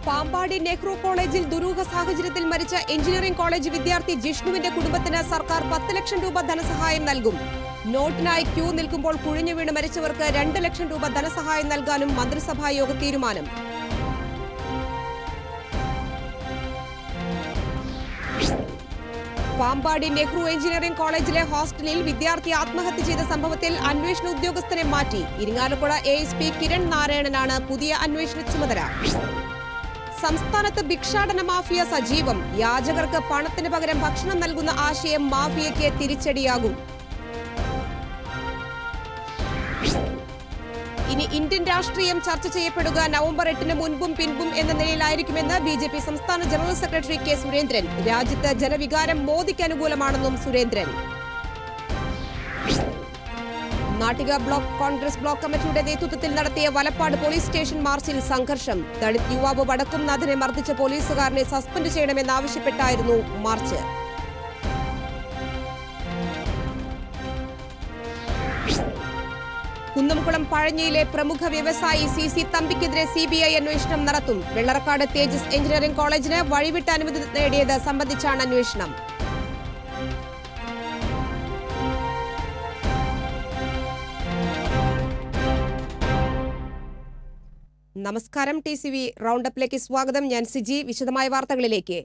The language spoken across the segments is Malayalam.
പാമ്പാടി നെഹ്റു കോളേജിൽ ദുരൂഹ സാഹചര്യത്തിൽ മരിച്ച എഞ്ചിനീയറിംഗ് കോളേജ് വിദ്യാർത്ഥി ജിഷ്ണുവിന്റെ കുടുംബത്തിന് സർക്കാർ 10 ലക്ഷം രൂപ ധനസഹായം നൽകും. നോട്ടിനായി ക്യൂ നിൽക്കുമ്പോൾ കുഴിഞ്ഞു വീണ് മരിച്ചവർക്ക് 2 ലക്ഷം രൂപ ധനസഹായം നൽകാനും മന്ത്രിസഭാ യോഗ തീരുമാനം. പാമ്പാടി നെഹ്റു എഞ്ചിനീയറിംഗ് കോളേജിലെ ഹോസ്റ്റലിൽ വിദ്യാർത്ഥി ആത്മഹത്യ ചെയ്ത സംഭവത്തിൽ അന്വേഷണ ഉദ്യോഗസ്ഥനെ മാറ്റി. ഇരിങ്ങാലക്കുട ASP കിരൺ നാരായണനാണ് പുതിയ അന്വേഷണ ചുമതല. സംസ്ഥാനത്ത് ഭിക്ഷാടന മാഫിയ സജീവം. യാചകർക്ക് പണത്തിന് പകരം ഭക്ഷണം നൽകുന്ന ആശയം മാഫിയയ്ക്ക് തിരിച്ചടിയാകും. ഇനി ഇന്ത്യൻ രാഷ്ട്രീയം ചർച്ച ചെയ്യപ്പെടുക നവംബർ 8-ന് മുൻപും പിൻപും എന്ന നിലയിലായിരിക്കുമെന്ന് BJP സംസ്ഥാന ജനറൽ സെക്രട്ടറി K. സുരേന്ദ്രൻ. രാജ്യത്ത് ജനവികാരം മോദിക്ക് അനുകൂലമാണെന്നും സുരേന്ദ്രൻ. നാട്ടിക ബ്ലോക്ക് കോൺഗ്രസ് ബ്ലോക്ക് കമ്മിറ്റിയുടെ നേതൃത്വത്തിൽ നടത്തിയ വലപ്പാട് പോലീസ് സ്റ്റേഷൻ മാർച്ചിൽ സംഘർഷം. ദളിത് യുവാവ് വടക്കുംനാഥനെ മർദ്ദിച്ച പോലീസുകാരനെ സസ്പെൻഡ് ചെയ്യണമെന്നാവശ്യപ്പെട്ടായിരുന്നു മാർച്ച്. കുന്നംകുളം പഴഞ്ഞിയിലെ പ്രമുഖ വ്യവസായി CC തമ്പിക്കെതിരെ CBI അന്വേഷണം നടത്തും. വെള്ളറക്കാട് തേജസ് എഞ്ചിനീയറിംഗ് കോളേജിന് വഴിവിട്ട അനുമതി നേടിയത് സംബന്ധിച്ചാണ് അന്വേഷണം. നമസ്കാരം, TCV റൗണ്ടപ്പിലേക്ക് സ്വാഗതം. ഞാൻ സിജി. വിശദമായ വാർത്തകളിലേക്ക്.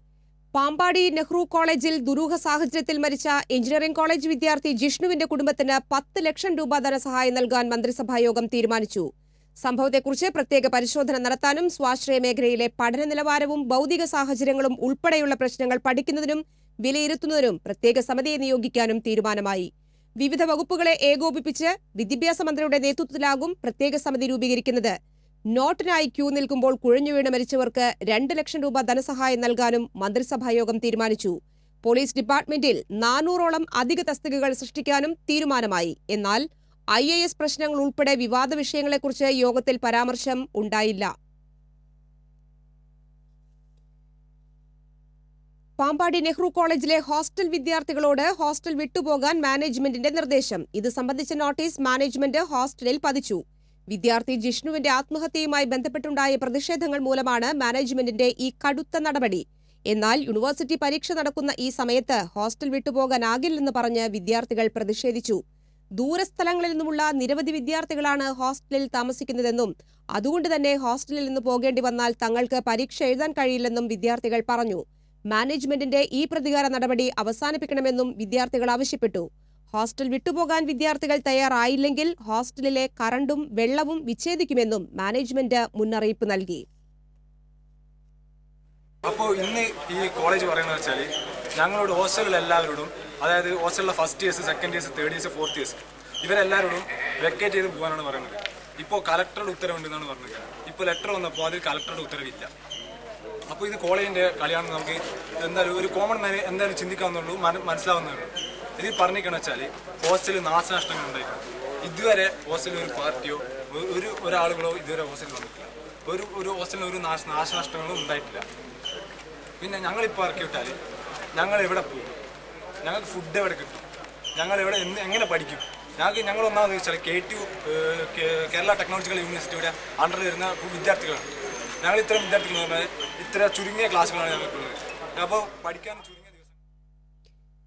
പാമ്പാടി നെഹ്റു കോളേജിൽ ദുരൂഹ സാഹചര്യത്തിൽ മരിച്ച എഞ്ചിനീയറിംഗ് കോളേജ് വിദ്യാർത്ഥി ജിഷ്ണുവിന്റെ കുടുംബത്തിന് 10 ലക്ഷം രൂപ ധനസഹായം നൽകാൻ മന്ത്രിസഭായോഗം തീരുമാനിച്ചു. സംഭവത്തെക്കുറിച്ച് പ്രത്യേക പരിശോധന നടത്താനും സ്വാശ്രയ മേഖലയിലെ പഠന നിലവാരവും ഭൗതിക സാഹചര്യങ്ങളും ഉൾപ്പെടെയുള്ള പ്രശ്നങ്ങൾ പഠിക്കുന്നതിനും വിലയിരുത്തുന്നതിനും പ്രത്യേക സമിതിയെ നിയോഗിക്കാനും തീരുമാനമായി. വിവിധ വകുപ്പുകളെ ഏകോപിപ്പിച്ച് വിദ്യാഭ്യാസ മന്ത്രിയുടെ നേതൃത്വത്തിലാകും പ്രത്യേക സമിതി രൂപീകരിക്കുന്നത്. നോട്ടിനായി ക്യൂ നിൽക്കുമ്പോൾ കുഴഞ്ഞുവീണ് മരിച്ചവർക്ക് 2 ലക്ഷം രൂപ ധനസഹായം നൽകാനും മന്ത്രിസഭായോഗം തീരുമാനിച്ചു. പോലീസ് ഡിപ്പാർട്ട്മെന്റിൽ 400ഓളം അധിക തസ്തികകൾ സൃഷ്ടിക്കാനും തീരുമാനമായി. എന്നാൽ IAS പ്രശ്നങ്ങൾ ഉൾപ്പെടെ വിവാദ വിഷയങ്ങളെക്കുറിച്ച് യോഗത്തിൽ പരാമർശം ഉണ്ടായില്ല. പാമ്പാടി നെഹ്റു കോളേജിലെ ഹോസ്റ്റൽ വിദ്യാർത്ഥികളോട് ഹോസ്റ്റൽ വിട്ടുപോകാൻ മാനേജ്മെന്റിന്റെ നിർദ്ദേശം. ഇത് സംബന്ധിച്ച നോട്ടീസ് മാനേജ്മെന്റ് ഹോസ്റ്റലിൽ പതിച്ചു. വിദ്യാർത്ഥി ജിഷ്ണുവിന്റെ ആത്മഹത്യയുമായി ബന്ധപ്പെട്ടുണ്ടായ പ്രതിഷേധങ്ങൾ മൂലമാണ് മാനേജ്മെന്റിന്റെ ഈ കടുത്ത നടപടി. എന്നാൽ യൂണിവേഴ്സിറ്റി പരീക്ഷ നടക്കുന്ന ഈ സമയത്ത് ഹോസ്റ്റൽ വിട്ടുപോകാനാകില്ലെന്ന് പറഞ്ഞ് വിദ്യാർത്ഥികൾ പ്രതിഷേധിച്ചു. ദൂരസ്ഥലങ്ങളിൽ നിന്നുമുള്ള നിരവധി വിദ്യാർത്ഥികളാണ് ഹോസ്റ്റലിൽ താമസിക്കുന്നതെന്നും അതുകൊണ്ട് തന്നെ ഹോസ്റ്റലിൽ നിന്ന് പോകേണ്ടി വന്നാൽ തങ്ങൾക്ക് പരീക്ഷ എഴുതാൻ കഴിയില്ലെന്നും വിദ്യാർത്ഥികൾ പറഞ്ഞു. മാനേജ്മെന്റിന്റെ ഈ പ്രതികാര നടപടി അവസാനിപ്പിക്കണമെന്നും വിദ്യാർത്ഥികൾ ആവശ്യപ്പെട്ടു. ഹോസ്റ്റൽ വിട്ടുപോകാൻ വിദ്യാർത്ഥികൾ തയ്യാറായില്ലെങ്കിൽ ഹോസ്റ്റലിലെ കറണ്ടും വെള്ളവും വിച്ഛേദിക്കുമെന്നും മാനേജ്മെന്റ് മുന്നറിയിപ്പ് നൽകി. അപ്പോൾ ഇന്ന് ഈ കോളേജ് പറയുന്നത് വെച്ചാൽ ഞങ്ങളോട് ഹോസ്റ്റലിൽ എല്ലാവരോടും, അതായത് ഹോസ്റ്റലിലെ first years, second years, third years, fourth years ഇവരെല്ലാവരോടും വെക്കേറ്റ് ചെയ്ത് പോകാനാണ് പറയുന്നത്. ഇപ്പോൾ കലക്ടറുടെ ഉത്തരവുണ്ടെന്നാണ് പറഞ്ഞത്. ഇപ്പോൾ ലെറ്റർ വന്നപ്പോൾ അതിൽ കലക്ടറുടെ ഉത്തരവില്ല. അപ്പോൾ ഇത് കോളേജിൻ്റെ കളിയാണെന്ന് നമുക്ക് എന്തായാലും ഒരു കോമൺ മാൻ എന്തായാലും ചിന്തിക്കാവുന്നുള്ളൂ, മനസ്സിലാവുന്നുള്ളൂ. ഇത് പറഞ്ഞിരിക്കണമെന്ന് വെച്ചാൽ ഹോസ്റ്റലിൽ നാശനഷ്ടങ്ങൾ ഉണ്ടായിട്ടുണ്ട്. ഇതുവരെ ഹോസ്റ്റലിൽ ഒരു പാർട്ടിയോ ഒരാളുകളോ ഇതുവരെ ഹോസ്റ്റലിൽ വന്നിട്ടില്ല. ഒരു ഹോസ്റ്റലിൽ ഒരു നാശനഷ്ടങ്ങളും ഉണ്ടായിട്ടില്ല. പിന്നെ ഞങ്ങളിപ്പോൾ ഇറക്കി വിട്ടാൽ ഞങ്ങൾ എവിടെ പോകും? ഞങ്ങൾക്ക് ഫുഡ് എവിടെ കിട്ടും? ഞങ്ങൾ എങ്ങനെ പഠിക്കും? ഞങ്ങൾ ഒന്നാമത് വെച്ചാൽ KTU കേരള ടെക്നോളജിക്കൽ യൂണിവേഴ്സിറ്റിയുടെ അണ്ടറിൽ വരുന്ന വിദ്യാർത്ഥികളാണ്. ഞങ്ങൾ ഇത്തരം വിദ്യാർത്ഥികൾ എന്ന് പറഞ്ഞാൽ ഇത്ര ചുരുങ്ങിയ ക്ലാസ്സുകളാണ് ഞങ്ങൾക്കുള്ളത്. അപ്പോൾ പഠിക്കാൻ ചുരുങ്ങിയ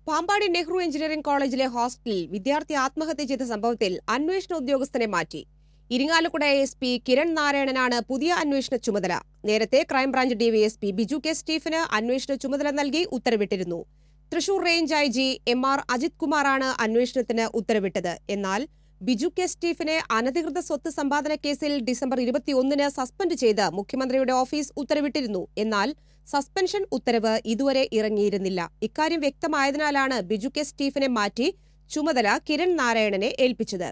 പാമ്പാടി നെഹ്റു എഞ്ചിനീയറിംഗ് കോളേജിലെ ഹോസ്റ്റലിൽ വിദ്യാർത്ഥി ആത്മഹത്യ ചെയ്ത സംഭവത്തിൽ അന്വേഷണ ഉദ്യോഗസ്ഥനെ മാറ്റി. ഇരിങ്ങാലക്കുട ASP കിരൺ നാരായണനാണ് പുതിയ അന്വേഷണ ചുമതല. നേരത്തെ ക്രൈംബ്രാഞ്ച് DYSP ബിജു K. സ്റ്റീഫന് അന്വേഷണ ചുമതല നൽകി ഉത്തരവിട്ടിരുന്നു. Thrissur range IG MR Ajith കുമാറാണ് അന്വേഷണത്തിന് ഉത്തരവിട്ടത്. എന്നാൽ ബിജു K. സ്റ്റീഫനെ അനധികൃത സ്വത്ത് സമ്പാദന കേസിൽ ഡിസംബർ 21-ന് സസ്പെൻഡ് ചെയ്ത് മുഖ്യമന്ത്രിയുടെ ഓഫീസ് ഉത്തരവിട്ടിരുന്നു. എന്നാൽ സസ്പെൻഷൻ ഉത്തരവ് ഇതുവരെ ഇറങ്ങിയിരുന്നില്ല. ഇക്കാര്യം വ്യക്തമായതിനാലാണ് ബിജു K. സ്റ്റീഫനെ മാറ്റി ചുമതല കിരൺ നാരായണനെ ഏൽപ്പിച്ചത്.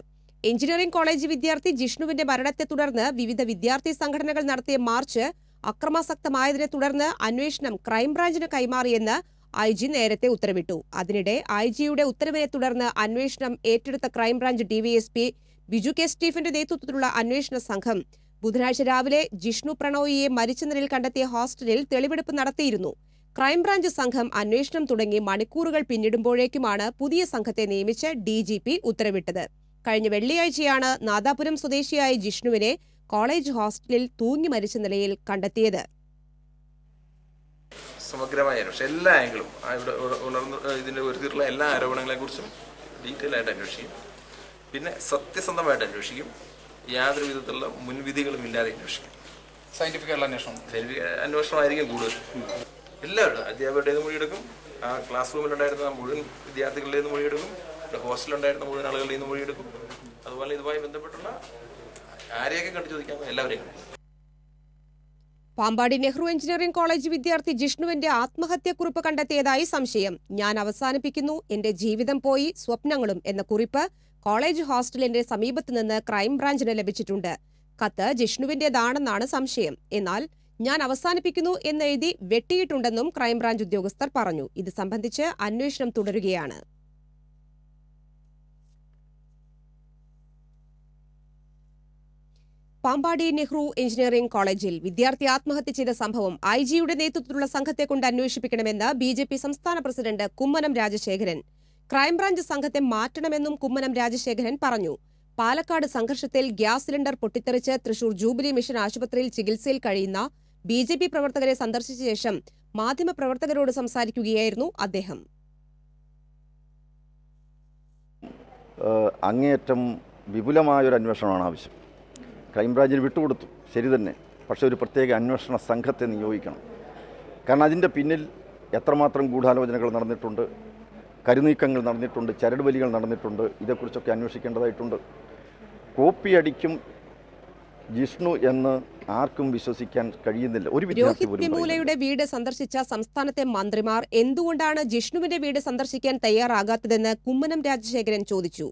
എഞ്ചിനീയറിംഗ് കോളേജ് വിദ്യാർത്ഥി ജിഷ്ണുവിന്റെ മരണത്തെ തുടർന്ന് വിവിധ വിദ്യാർത്ഥി സംഘടനകൾ നടത്തിയ മാർച്ച് അക്രമാസക്തമായതിനെ തുടർന്ന് അന്വേഷണം ക്രൈംബ്രാഞ്ചിന് കൈമാറിയെന്ന് IG നേരത്തെ ഉത്തരവിട്ടു. അതിനിടെ IG-യുടെ ഉത്തരവിനെ തുടർന്ന് അന്വേഷണം ഏറ്റെടുത്ത ക്രൈംബ്രാഞ്ച് DYSP ബിജു K. സ്റ്റീഫന്റെ നേതൃത്വത്തിലുള്ള അന്വേഷണ സംഘം ബുധനാഴ്ച രാവിലെ ജിഷ്ണു പ്രണോയിയെ മരിച്ച നിലയിൽ കണ്ടെത്തിയ ഹോസ്റ്റലിൽ തെളിവെടുപ്പ് നടത്തിയിരുന്നു. ക്രൈംബ്രാഞ്ച് സംഘം അന്വേഷണം തുടങ്ങി മണിക്കൂറുകൾ പിന്നിടുമ്പോഴേക്കുമാണ് പുതിയ സംഘത്തെ നിയമിച്ച് DGP ഉത്തരവിട്ടത്. കഴിഞ്ഞ വെള്ളിയാഴ്ചയാണ് നാദാപുരം സ്വദേശിയായ ജിഷ്ണുവിനെ കോളേജ് ഹോസ്റ്റലിൽ തൂങ്ങി മരിച്ച നിലയിൽ കണ്ടെത്തിയത്. സമഗ്രമായ അന്വേഷണം എല്ലാ ആംഗിളും ഇവിടെ ഇതിൻ്റെ ഉയർത്തിയിട്ടുള്ള എല്ലാ ആരോപണങ്ങളെക്കുറിച്ചും ഡീറ്റെയിൽ ആയിട്ട് അന്വേഷിക്കും. പിന്നെ സത്യസന്ധമായിട്ട് അന്വേഷിക്കും. യാതൊരു വിധത്തിലുള്ള മുൻവിധികളും ഇല്ലാതെ അന്വേഷിക്കും. സയന്റിഫിക് അന്വേഷണമായിരിക്കും കൂടുതൽ. എല്ലാവരും അധ്യാപകരുടെ നിന്ന് മൊഴിയെടുക്കും, ആ ക്ലാസ് റൂമിലുണ്ടായിരുന്ന മുഴുവൻ വിദ്യാർത്ഥികളുടെ നിന്ന് മൊഴിയെടുക്കും, ഹോസ്റ്റലിലുണ്ടായിരുന്ന മുഴുവൻ ആളുകളുടെ നിന്ന് മൊഴിയെടുക്കും. അതുപോലെ ഇതുമായി ബന്ധപ്പെട്ടുള്ള ആരെയൊക്കെ കണ്ടു ചോദിക്കാമോ എല്ലാവരെയും കണ്ടു. പാമ്പാടി നെഹ്റു എഞ്ചിനീയറിംഗ് കോളേജ് വിദ്യാർത്ഥി ജിഷ്ണുവിന്റെ ആത്മഹത്യാക്കുറിപ്പ് കണ്ടെത്തിയതായി സംശയം. ഞാൻ അവസാനിപ്പിക്കുന്നു, എന്റെ ജീവിതം പോയി, സ്വപ്നങ്ങളും എന്ന കുറിപ്പ് കോളേജ് ഹോസ്റ്റലിന്റെ സമീപത്ത് നിന്ന് ക്രൈംബ്രാഞ്ചിന് ലഭിച്ചിട്ടുണ്ട്. കത്ത് ജിഷ്ണുവിന്റേതാണെന്നാണ് സംശയം. എന്നാൽ ഞാൻ അവസാനിപ്പിക്കുന്നു എന്നെഴുതി വെട്ടിയിട്ടുണ്ടെന്നും ക്രൈംബ്രാഞ്ച് ഉദ്യോഗസ്ഥർ പറഞ്ഞു. ഇത് സംബന്ധിച്ച് അന്വേഷണം തുടരുകയാണ്. പാമ്പാടി നെഹ്റു എഞ്ചിനീയറിംഗ് കോളേജിൽ വിദ്യാർത്ഥി ആത്മഹത്യ ചെയ്ത സംഭവം ഐജിയുടെ നേതൃത്വത്തിലുള്ള സംഘത്തെ കൊണ്ട് അന്വേഷിപ്പിക്കണമെന്ന് ബിജെപി സംസ്ഥാന പ്രസിഡന്റ് കുമ്മനം രാജശേഖരൻ. ക്രൈംബ്രാഞ്ച് സംഘത്തെ മാറ്റണമെന്നും കുമ്മനം രാജശേഖരൻ പറഞ്ഞു. പാലക്കാട് സംഘർഷത്തിൽ ഗ്യാസ് സിലിണ്ടർ പൊട്ടിത്തെറിച്ച് തൃശൂർ ജൂബിലി മിഷൻ ആശുപത്രിയിൽ ചികിത്സയിൽ കഴിയുന്ന ബിജെപി പ്രവർത്തകരെ സന്ദർശിച്ച ശേഷം മാധ്യമപ്രവർത്തകരോട് സംസാരിക്കുകയായിരുന്നു അദ്ദേഹം. അങ്ങേയറ്റം വിപുലമായൊരു അന്വേഷണമാണ് ആവശ്യം. ക്രൈംബ്രാഞ്ചിന് വിട്ടുകൊടുത്തു, ശരി തന്നെ. പക്ഷേ ഒരു പ്രത്യേക അന്വേഷണ സംഘത്തെ നിയോഗിക്കണം. കാരണം അതിൻ്റെ പിന്നിൽ എത്രമാത്രം ഗൂഢാലോചനകൾ നടന്നിട്ടുണ്ട്, കരുനീക്കങ്ങൾ നടന്നിട്ടുണ്ട്, ചരടുവലികൾ നടന്നിട്ടുണ്ട്, ഇതേക്കുറിച്ചൊക്കെ അന്വേഷിക്കേണ്ടതായിട്ടുണ്ട്. കോപ്പി അടിക്കും ജിഷ്ണു എന്ന് ആർക്കും വിശ്വസിക്കാൻ കഴിയുന്നില്ല. ഒരു വിദ്യാർത്ഥി രോഹിത് വെമുലയുടെ വീട് സന്ദർശിച്ച സംസ്ഥാനത്തെ മന്ത്രിമാർ എന്തുകൊണ്ടാണ് ജിഷ്ണുവിന്റെ വീട് സന്ദർശിക്കാൻ തയ്യാറാകാത്തതെന്ന് കുമ്മനം രാജശേഖരൻ ചോദിച്ചു.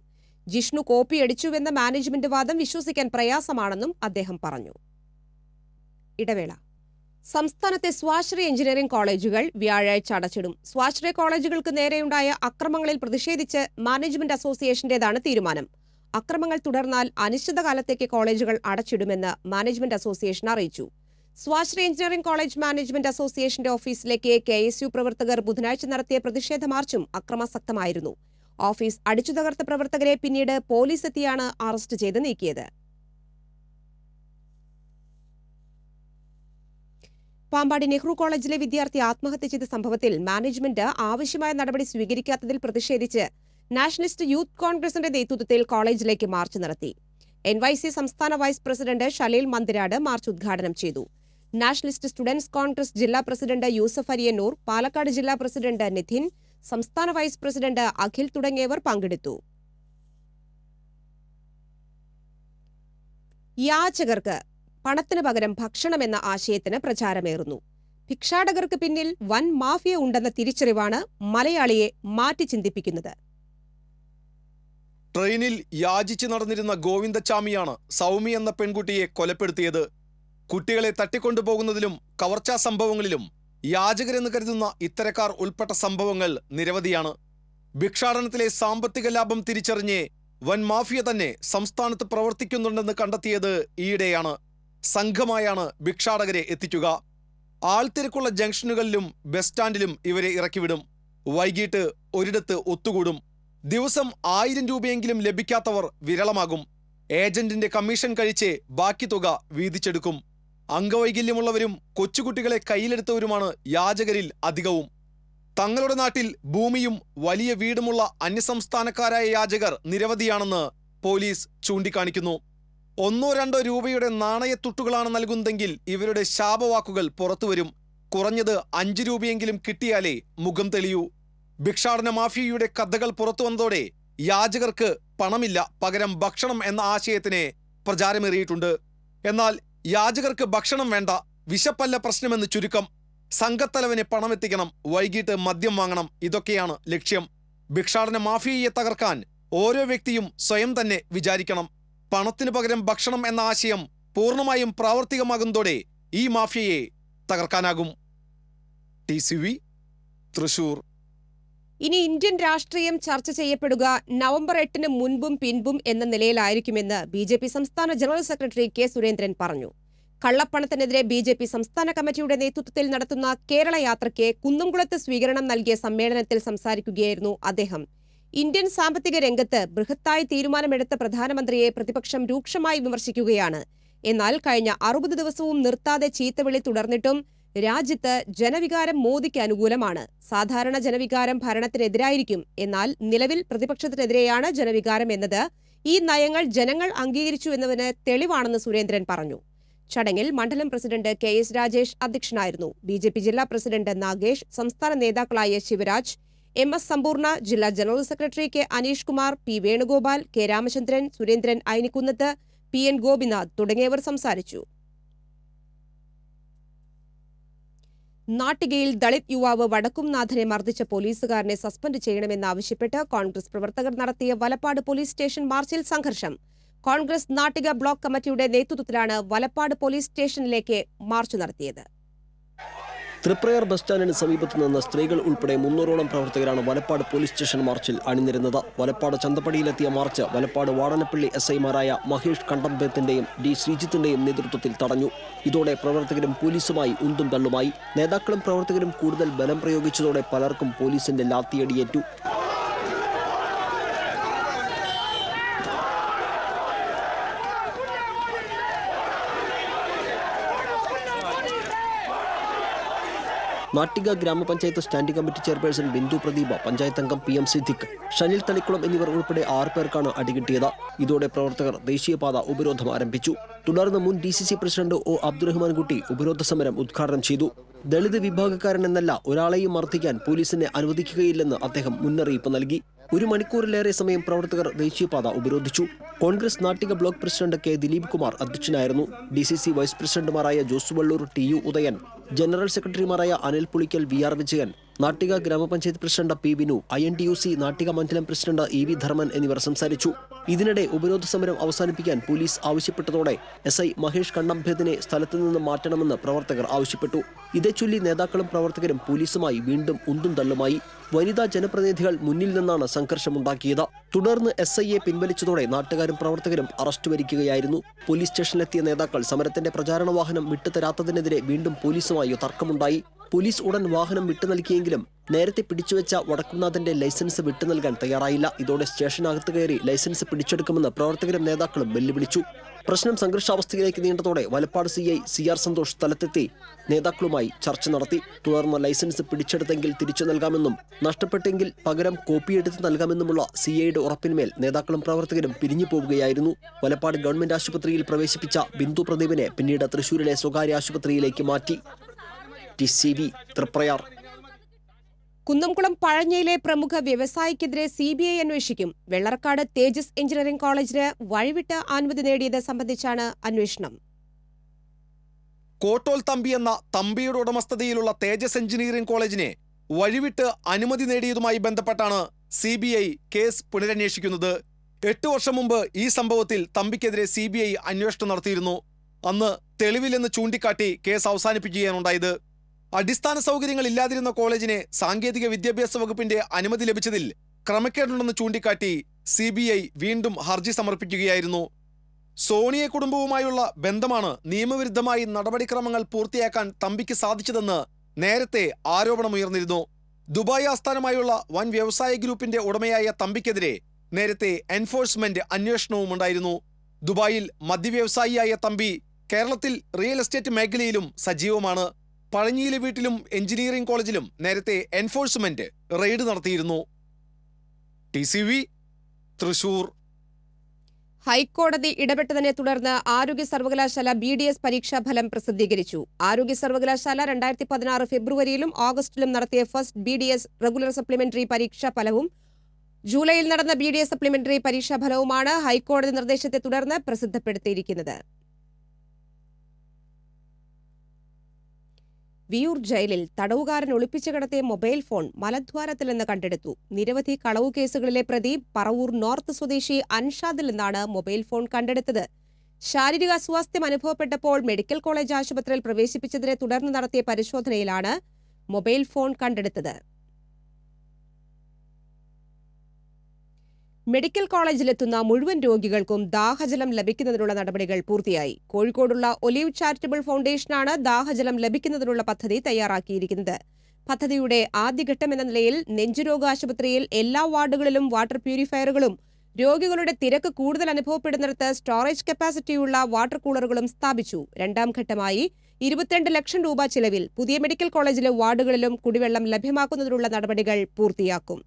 ജിഷ്ണു കോപ്പി അടിച്ചുവെന്ന മാനേജ്മെന്റ് വാദം വിശ്വസിക്കാൻ പ്രയാസമാണെന്നും അദ്ദേഹം പറഞ്ഞു. ഇടവേള. സംസ്ഥാനത്തെ സ്വാശ്രയ എഞ്ചിനീയറിംഗ് കോളേജുകൾ വ്യാഴാഴ്ച അടച്ചിടും. സ്വാശ്രയ കോളേജുകൾക്ക് നേരെയുണ്ടായ അക്രമങ്ങളിൽ പ്രതിഷേധിച്ച് മാനേജ്മെന്റ് അസോസിയേഷന്റേതാണ് തീരുമാനം. അക്രമങ്ങൾ തുടർന്നാൽ അനിശ്ചിതകാലത്തേക്ക് കോളേജുകൾ അടച്ചിടുമെന്ന് മാനേജ്മെന്റ് അസോസിയേഷൻ അറിയിച്ചു. സ്വാശ്രയ എഞ്ചിനീയറിംഗ് കോളേജ് മാനേജ്മെന്റ് അസോസിയേഷന്റെ ഓഫീസിലേക്ക് KSU പ്രവർത്തകർ ബുധനാഴ്ച നടത്തിയ പ്രതിഷേധ മാർച്ചും അക്രമാസക്തമായിരുന്നു. ഓഫീസ് അടിച്ചു തകർത്ത പ്രവർത്തകരെ പിന്നീട് പോലീസ് എത്തിയാണ് അറസ്റ്റ് ചെയ്ത് നീക്കിയത്. പാമ്പാടി നെഹ്റു കോളേജിലെ വിദ്യാർത്ഥി ആത്മഹത്യ ചെയ്ത സംഭവത്തിൽ മാനേജ്മെന്റ് ആവശ്യമായ നടപടി സ്വീകരിക്കാത്തതിൽ പ്രതിഷേധിച്ച് നാഷണലിസ്റ്റ് യൂത്ത് കോൺഗ്രസിന്റെ നേതൃത്വത്തിൽ കോളേജിലേക്ക് മാർച്ച് നടത്തി. NYC സംസ്ഥാന വൈസ് പ്രസിഡന്റ് ഷലീൽ മന്ദിരാട് മാർച്ച് ഉദ്ഘാടനം ചെയ്തു. നാഷണലിസ്റ്റ് സ്റ്റുഡൻസ് കോൺഗ്രസ് ജില്ലാ പ്രസിഡന്റ് യൂസഫ് അരിയന്നൂർ, പാലക്കാട് ജില്ലാ പ്രസിഡന്റ് നിധിൻ, സംസ്ഥാന വൈസ് പ്രസിഡന്റ് അഖിൽ തുടങ്ങിയവർ പങ്കെടുത്തു. യാചകർക്ക് പണത്തിന് പകരം ഭക്ഷണമെന്ന ആശയത്തിന് പ്രചാരമേറുന്നു. ഭിക്ഷാടകർക്ക് പിന്നിൽ വൻ മാഫിയ ഉണ്ടെന്ന തിരിച്ചറിവാണ് മലയാളിയെ മാറ്റി ചിന്തിപ്പിക്കുന്നത്. ട്രെയിനിൽ യാചിച്ചു നടന്നിരുന്ന ഗോവിന്ദച്ചാമിയാണ് സൗമി എന്ന പെൺകുട്ടിയെ കൊലപ്പെടുത്തിയത്. കുട്ടികളെ തട്ടിക്കൊണ്ടുപോകുന്നതിലും കവർച്ചാ സംഭവങ്ങളിലും യാചകരെന്ന് കരുതുന്ന ഇത്തരക്കാർ ഉൾപ്പെട്ട സംഭവങ്ങൾ നിരവധിയാണ്. ഭിക്ഷാടനത്തിലെ സാമ്പത്തിക ലാഭം തിരിച്ചറിഞ്ഞ് വൻ മാഫിയ തന്നെ സംസ്ഥാനത്ത് പ്രവർത്തിക്കുന്നുണ്ടെന്ന് കണ്ടെത്തിയത് ഈയിടെയാണ്. സംഘമായാണ് ഭിക്ഷാടകരെ എത്തിക്കുക. ആൾത്തിരക്കുള്ള ജംഗ്ഷനുകളിലും ബസ് സ്റ്റാൻഡിലും ഇവരെ ഇറക്കിവിടും. വൈകിട്ട് ഒരിടത്ത് ഒത്തുകൂടും. ദിവസം 1000 രൂപയെങ്കിലും ലഭിക്കാത്തവർ വിരളമാകും. ഏജന്റിന്റെ കമ്മീഷൻ കഴിച്ച് ബാക്കി തുക വീതിച്ചെടുക്കും. അംഗവൈകല്യമുള്ളവരും കൊച്ചുകുട്ടികളെ കയ്യിലെടുത്തവരുമാണ് യാചകരിൽ അധികവും. തങ്ങളുടെ നാട്ടിൽ ഭൂമിയും വലിയ വീടുമുള്ള അന്യസംസ്ഥാനക്കാരായ യാചകർ നിരവധിയാണെന്ന് പോലീസ് ചൂണ്ടിക്കാണിക്കുന്നു. 1-2 രൂപയുടെ നാണയത്തുട്ടുകളാണ് നൽകുന്നതെങ്കിൽ ഇവരുടെ ശാപവാക്കുകൾ പുറത്തുവരും. കുറഞ്ഞത് 5 രൂപയെങ്കിലും കിട്ടിയാലേ മുഖം തെളിയൂ. ഭിക്ഷാടന മാഫിയയുടെ കഥകൾ പുറത്തു വന്നതോടെ യാചകർക്ക് പണമില്ല, പകരം ഭക്ഷണം എന്ന ആശയത്തിന് പ്രചാരമേറിയിട്ടുണ്ട്. എന്നാൽ യാചകർക്ക് ഭക്ഷണം വേണ്ട, വിശപ്പല്ല പ്രശ്നമെന്ന് ചുരുക്കം. സംഘത്തലവന് പണമെത്തിക്കണം, വൈകിട്ട് മദ്യം വാങ്ങണം, ഇതൊക്കെയാണ് ലക്ഷ്യം. ഭിക്ഷാടന മാഫിയയെ തകർക്കാൻ ഓരോ വ്യക്തിയും സ്വയം തന്നെ വിചാരിക്കണം. പണത്തിന് പകരം ഭക്ഷണം എന്ന ആശയം പൂർണ്ണമായും പ്രാവർത്തികമാകുന്നതോടെ ഈ മാഫിയയെ തകർക്കാനാകും. TCV തൃശൂർ. ഇനി ഇന്ത്യൻ രാഷ്ട്രീയം ചർച്ച ചെയ്യപ്പെടുക നവംബർ 8 മുൻപും പിൻപും എന്ന നിലയിലായിരിക്കുമെന്ന് BJP സംസ്ഥാന ജനറൽ സെക്രട്ടറി K. സുരേന്ദ്രൻ പറഞ്ഞു. കള്ളപ്പണത്തിനെതിരെ BJP സംസ്ഥാന കമ്മിറ്റിയുടെ നേതൃത്വത്തിൽ നടത്തുന്ന കേരള യാത്രയ്ക്ക് കുന്നംകുളത്ത് സ്വീകരണം നൽകിയ സമ്മേളനത്തിൽ സംസാരിക്കുകയായിരുന്നു അദ്ദേഹം. ഇന്ത്യൻ സാമ്പത്തിക രംഗത്ത് ബൃഹത്തായി തീരുമാനമെടുത്ത പ്രധാനമന്ത്രിയെ പ്രതിപക്ഷം രൂക്ഷമായി വിമർശിക്കുകയാണ്. എന്നാൽ കഴിഞ്ഞ 60 ദിവസവും നിർത്താതെ ചീത്തവിളി തുടർന്നിട്ടും രാജ്യത്ത് ജനവികാരം മോദിക്ക് അനുകൂലമാണ്. സാധാരണ ജനവികാരം ഭരണത്തിനെതിരായിരിക്കും. എന്നാൽ നിലവിൽ പ്രതിപക്ഷത്തിനെതിരെയാണ് ജനവികാരം എന്നത് ഈ നയങ്ങൾ ജനങ്ങൾ അംഗീകരിച്ചു എന്നതിന് തെളിവാണെന്ന് സുരേന്ദ്രൻ പറഞ്ഞു. ചടങ്ങിൽ മണ്ഡലം പ്രസിഡന്റ് KS രാജേഷ് അധ്യക്ഷനായിരുന്നു. BJP ജില്ലാ പ്രസിഡന്റ് നാഗേഷ്, സംസ്ഥാന നേതാക്കളായ ശിവരാജ്, MS സമ്പൂർണ്ണ, ജില്ലാ general secretary K Aneesh Kumar, P Venugopal, K Ramachandran, Surendran Ainikkunnath, PN Gopinath തുടങ്ങിയവർ സംസാരിച്ചു. നാട്ടികയിൽ ദളിത് യുവാവ് വടക്കുംനാഥനെ മർദ്ദിച്ച പോലീസുകാരനെ സസ്പെൻഡ് ചെയ്യണമെന്നാവശ്യപ്പെട്ട് കോൺഗ്രസ് പ്രവർത്തകർ നടത്തിയ വലപ്പാട് പോലീസ് സ്റ്റേഷൻ മാർച്ചിൽ സംഘർഷം. കോൺഗ്രസ് നാട്ടിക ബ്ലോക്ക് കമ്മിറ്റിയുടെ നേതൃത്വത്തിലാണ് വലപ്പാട് പോലീസ് സ്റ്റേഷനിലേക്ക് മാർച്ച് നടത്തിയത്. തൃപ്രയാർ ബസ് സ്റ്റാൻഡിന് സമീപത്ത് നിന്ന് സ്ത്രീകൾ ഉൾപ്പെടെ 300ഓളം പ്രവർത്തകരാണ് വലപ്പാട് പോലീസ് സ്റ്റേഷൻ മാർച്ചിൽ അണിനിരുന്നത്. വലപ്പാട് ചന്തപ്പടിയിലെത്തിയ മാർച്ച് വലപ്പാട് വാടനപ്പള്ളി SI-മാരായ മഹേഷ് കണ്ടംപേത്തിന്റെയും D ശ്രീജിത്തിന്റെയും നേതൃത്വത്തിൽ തടഞ്ഞു. ഇതോടെ പ്രവർത്തകരും പോലീസുമായി ഉന്തും തള്ളുമായി. നേതാക്കളും പ്രവർത്തകരും കൂടുതൽ ബലം പ്രയോഗിച്ചതോടെ പലർക്കും പോലീസിന്റെ ലാത്തിയടിയേറ്റു. നാട്ടിക ഗ്രാമപഞ്ചായത്ത് standing committee chairperson Bindu Pradeepa, panchayat അംഗം PM സിദ്ദിഖ്, ഷനിൽ തളിക്കുളം എന്നിവർ ഉൾപ്പെടെ 6 പേർക്കാണ് അടികിട്ടിയത്. ഇതോടെ പ്രവർത്തകർ ദേശീയപാത ഉപരോധം ആരംഭിച്ചു. തുടർന്ന് മുൻ DCC പ്രസിഡന്റ് O അബ്ദുറഹ്മാൻ കുട്ടി ഉപരോധ സമരം ഉദ്ഘാടനം ചെയ്തു. ദളിത് വിഭാഗക്കാരൻ എന്നല്ല ഒരാളെയും മർദ്ദിക്കാൻ പോലീസിനെ അനുവദിക്കുകയില്ലെന്ന് അദ്ദേഹം മുന്നറിയിപ്പ് നൽകി. 1 മണിക്കൂറിലേറെ സമയം പ്രവർത്തകർ ദേശീയപാത ഉപരോധിച്ചു. Congress Nattika block president K Dileep Kumar അധ്യക്ഷനായിരുന്നു. DCC വൈസ് പ്രസിഡന്റുമാരായ Jose Valloor, TU Udayan, general സെക്രട്ടറിമാരായ അനിൽ പുളിക്കൽ, VR വിജയൻ, നാട്ടിക ഗ്രാമപഞ്ചായത്ത് president P Vinu, INTUC Nattika മണ്ഡലം പ്രസിഡന്റ് EV ധർമ്മൻ എന്നിവർ സംസാരിച്ചു. ഇതിനിടെ ഉപരോധ സമരം അവസാനിപ്പിക്കാൻ പോലീസ് ആവശ്യപ്പെട്ടതോടെ SI മഹേഷ് കണ്ടംഭേദിനെ സ്ഥലത്തു നിന്ന് മാറ്റണമെന്ന് പ്രവർത്തകർ ആവശ്യപ്പെട്ടു. ഇതേച്ചൊല്ലി നേതാക്കളും പ്രവർത്തകരും പോലീസുമായി വീണ്ടും ഉന്തും തള്ളുമായി. വനിതാ ജനപ്രതിനിധികൾ മുന്നിൽ നിന്നാണ് സംഘർഷമുണ്ടാക്കിയത്. തുടർന്ന് SIയെ പിൻവലിച്ചതോടെ നാട്ടുകാരും പ്രവർത്തകരും അറസ്റ്റ് വരിക്കുകയായിരുന്നു. പോലീസ് സ്റ്റേഷനിലെത്തിയ നേതാക്കൾ സമരത്തിന്റെ പ്രചാരണ വാഹനം വിട്ടുതരാത്തതിനെതിരെ വീണ്ടും പോലീസുമായി തർക്കമുണ്ടായി. പോലീസ് ഉടൻ വാഹനം വിട്ടു നൽകിയെങ്കിലും നേരത്തെ പിടിച്ചുവെച്ച വടക്കുംനാഥന്റെ ലൈസൻസ് വിട്ടു നൽകാൻ തയ്യാറായില്ല. ഇതോടെ സ്റ്റേഷനകത്ത് കയറി ലൈസൻസ് പിടിച്ചെടുക്കുമെന്ന് പ്രവർത്തകരും നേതാക്കളും വെല്ലുവിളിച്ചു. പ്രശ്നം സംഘർഷാവസ്ഥയിലേക്ക് നീണ്ടതോടെ വലപ്പാട് CI CR സന്തോഷ് സ്ഥലത്തെത്തി നേതാക്കളുമായി ചർച്ച നടത്തി. തുടർന്ന് ലൈസൻസ് പിടിച്ചെടുത്തെങ്കിൽ തിരിച്ചു നൽകാമെന്നും നഷ്ടപ്പെട്ടെങ്കിൽ പകരം കോപ്പിയെടുത്ത് നൽകാമെന്നുമുള്ള CIയുടെ ഉറപ്പിന്മേൽ നേതാക്കളും പ്രവർത്തകരും പിരിഞ്ഞു പോവുകയായിരുന്നു. വലപ്പാട് ഗവൺമെന്റ് ആശുപത്രിയിൽ പ്രവേശിപ്പിച്ച ബിന്ദു പ്രദീപിനെ പിന്നീട് തൃശൂരിലെ സ്വകാര്യ ആശുപത്രിയിലേക്ക് മാറ്റി. TCV തൃപ്രയാർ. കുന്നംകുളം പഴഞ്ഞയിലെ പ്രമുഖ വ്യവസായിക്കെതിരെ CBI അന്വേഷിക്കും. വെള്ളർക്കാട് തേജസ് എഞ്ചിനീയറിംഗ് കോളേജിന് വഴിവിട്ട് അനുമതി നേടിയത് സംബന്ധിച്ചാണ് അന്വേഷണം. കോട്ടോൽ തമ്പി എന്ന തമ്പിയുടെ ഉടമസ്ഥതയിലുള്ള തേജസ് എഞ്ചിനീയറിംഗ് കോളേജിനെ വഴിവിട്ട് അനുമതി നേടിയതുമായി ബന്ധപ്പെട്ടാണ് CBI കേസ് പുനരന്വേഷിക്കുന്നത്. 8 വർഷം മുമ്പ് ഈ സംഭവത്തിൽ തമ്പിക്കെതിരെ CBI അന്വേഷണം നടത്തിയിരുന്നു. അന്ന് തെളിവില്ലെന്ന് ചൂണ്ടിക്കാട്ടി കേസ് അവസാനിപ്പിക്കുകയാണുണ്ടായത്. അടിസ്ഥാന സൗകര്യങ്ങൾ ഇല്ലാതിരുന്ന കോളേജിനെ സാങ്കേതിക വിദ്യാഭ്യാസ വകുപ്പിന്റെ അനുമതി ലഭിച്ചതിൽ ക്രമക്കേടുണ്ടെന്ന് ചൂണ്ടിക്കാട്ടി CBI വീണ്ടും ഹർജി സമർപ്പിക്കുകയായിരുന്നു. സോണിയ കുടുംബവുമായുള്ള ബന്ധമാണ് നിയമവിരുദ്ധമായി നടപടിക്രമങ്ങൾ പൂർത്തിയാക്കാൻ തമ്പിക്ക് സാധിച്ചതെന്ന് നേരത്തെ ആരോപണമുയർന്നിരുന്നു. ദുബായ് ആസ്ഥാനമായുള്ള വൻ വ്യവസായ ഗ്രൂപ്പിന്റെ ഉടമയായ തമ്പിക്കെതിരെ നേരത്തെ എൻഫോഴ്സ്മെന്റ് അന്വേഷണവും ഉണ്ടായിരുന്നു. ദുബായിൽ മദ്യവ്യവസായിയായ തമ്പി കേരളത്തിൽ റിയൽ എസ്റ്റേറ്റ് മേഖലയിലും സജീവമാണ്. പഴഞ്ഞിയിലെ വീട്ടിലും എഞ്ചിനീയറിംഗ് കോളേജിലും നേരത്തെ എൻഫോഴ്സ്മെന്റ് റെയ്ഡ് നടത്തിയിരുന്നു. TCV തൃശൂർ. ഹൈക്കോടതി ഇടപെട്ടതിനെ തുടർന്ന് ആരോഗ്യ സർവകലാശാല BDS പരീക്ഷാഫലം പ്രസിദ്ധീകരിച്ചു. ആരോഗ്യ സർവകലാശാല 2016 ഫെബ്രുവരിയിലും ഓഗസ്റ്റിലും നടത്തിയ ഫസ്റ്റ് BDS റെഗുലർ സപ്ലിമെന്ററി പരീക്ഷാഫലവും ജൂലൈയിൽ നടന്ന BDS സപ്ലിമെന്ററി പരീക്ഷാഫലവുമാണ് ഹൈക്കോടതി നിർദ്ദേശത്തെ തുടർന്ന് പ്രസിദ്ധപ്പെടുത്തിയിരിക്കുന്നത്. വിയൂർ ജയിലിൽ തടവുകാരൻ ഒളിപ്പിച്ചു കിടത്തിയ മൊബൈൽ ഫോൺ മലദ്വാരത്തിൽ നിന്ന് കണ്ടെടുത്തു. നിരവധി കളവു കേസുകളിലെ പ്രതി പറവൂർ നോർത്ത് സ്വദേശി അൻഷാദിൽ നിന്നാണ് മൊബൈൽ ഫോൺ കണ്ടെടുത്തത്. ശാരീരിക അസ്വാസ്ഥ്യം അനുഭവപ്പെട്ടപ്പോൾ മെഡിക്കൽ കോളേജ് ആശുപത്രിയിൽ പ്രവേശിപ്പിച്ചതിനെ തുടർന്ന് നടത്തിയ പരിശോധനയിലാണ് മൊബൈൽ ഫോൺ കണ്ടെടുത്തത്. മെഡിക്കൽ കോളേജിലെത്തുന്ന മുഴുവൻ രോഗികൾക്കും ദാഹജലം ലഭിക്കുന്നതിനുള്ള നടപടികൾ പൂർത്തിയായി. കോഴിക്കോടുള്ള ഒലീവ് ചാരിറ്റബിൾ ഫൗണ്ടേഷനാണ് ദാഹജലം ലഭിക്കുന്നതിനുള്ള പദ്ധതി തയ്യാറാക്കിയിരിക്കുന്നത്. പദ്ധതിയുടെ ആദ്യഘട്ടമെന്ന നിലയിൽ നെഞ്ചുരോഗ ആശുപത്രിയിൽ എല്ലാ വാർഡുകളിലും വാട്ടർ പ്യൂരിഫയറുകളും രോഗികളുടെ തിരക്ക് കൂടുതൽ അനുഭവപ്പെടുന്നിടത്ത് സ്റ്റോറേജ് കപ്പാസിറ്റിയുള്ള വാട്ടർ കൂളറുകളും സ്ഥാപിച്ചു. 2ാം ഘട്ടമായി 22 ലക്ഷം രൂപ ചിലവിൽ പുതിയ മെഡിക്കൽ കോളേജിലെ വാർഡുകളിലും കുടിവെള്ളം ലഭ്യമാക്കുന്നതിനുള്ള നടപടികൾ പൂർത്തിയാക്കും.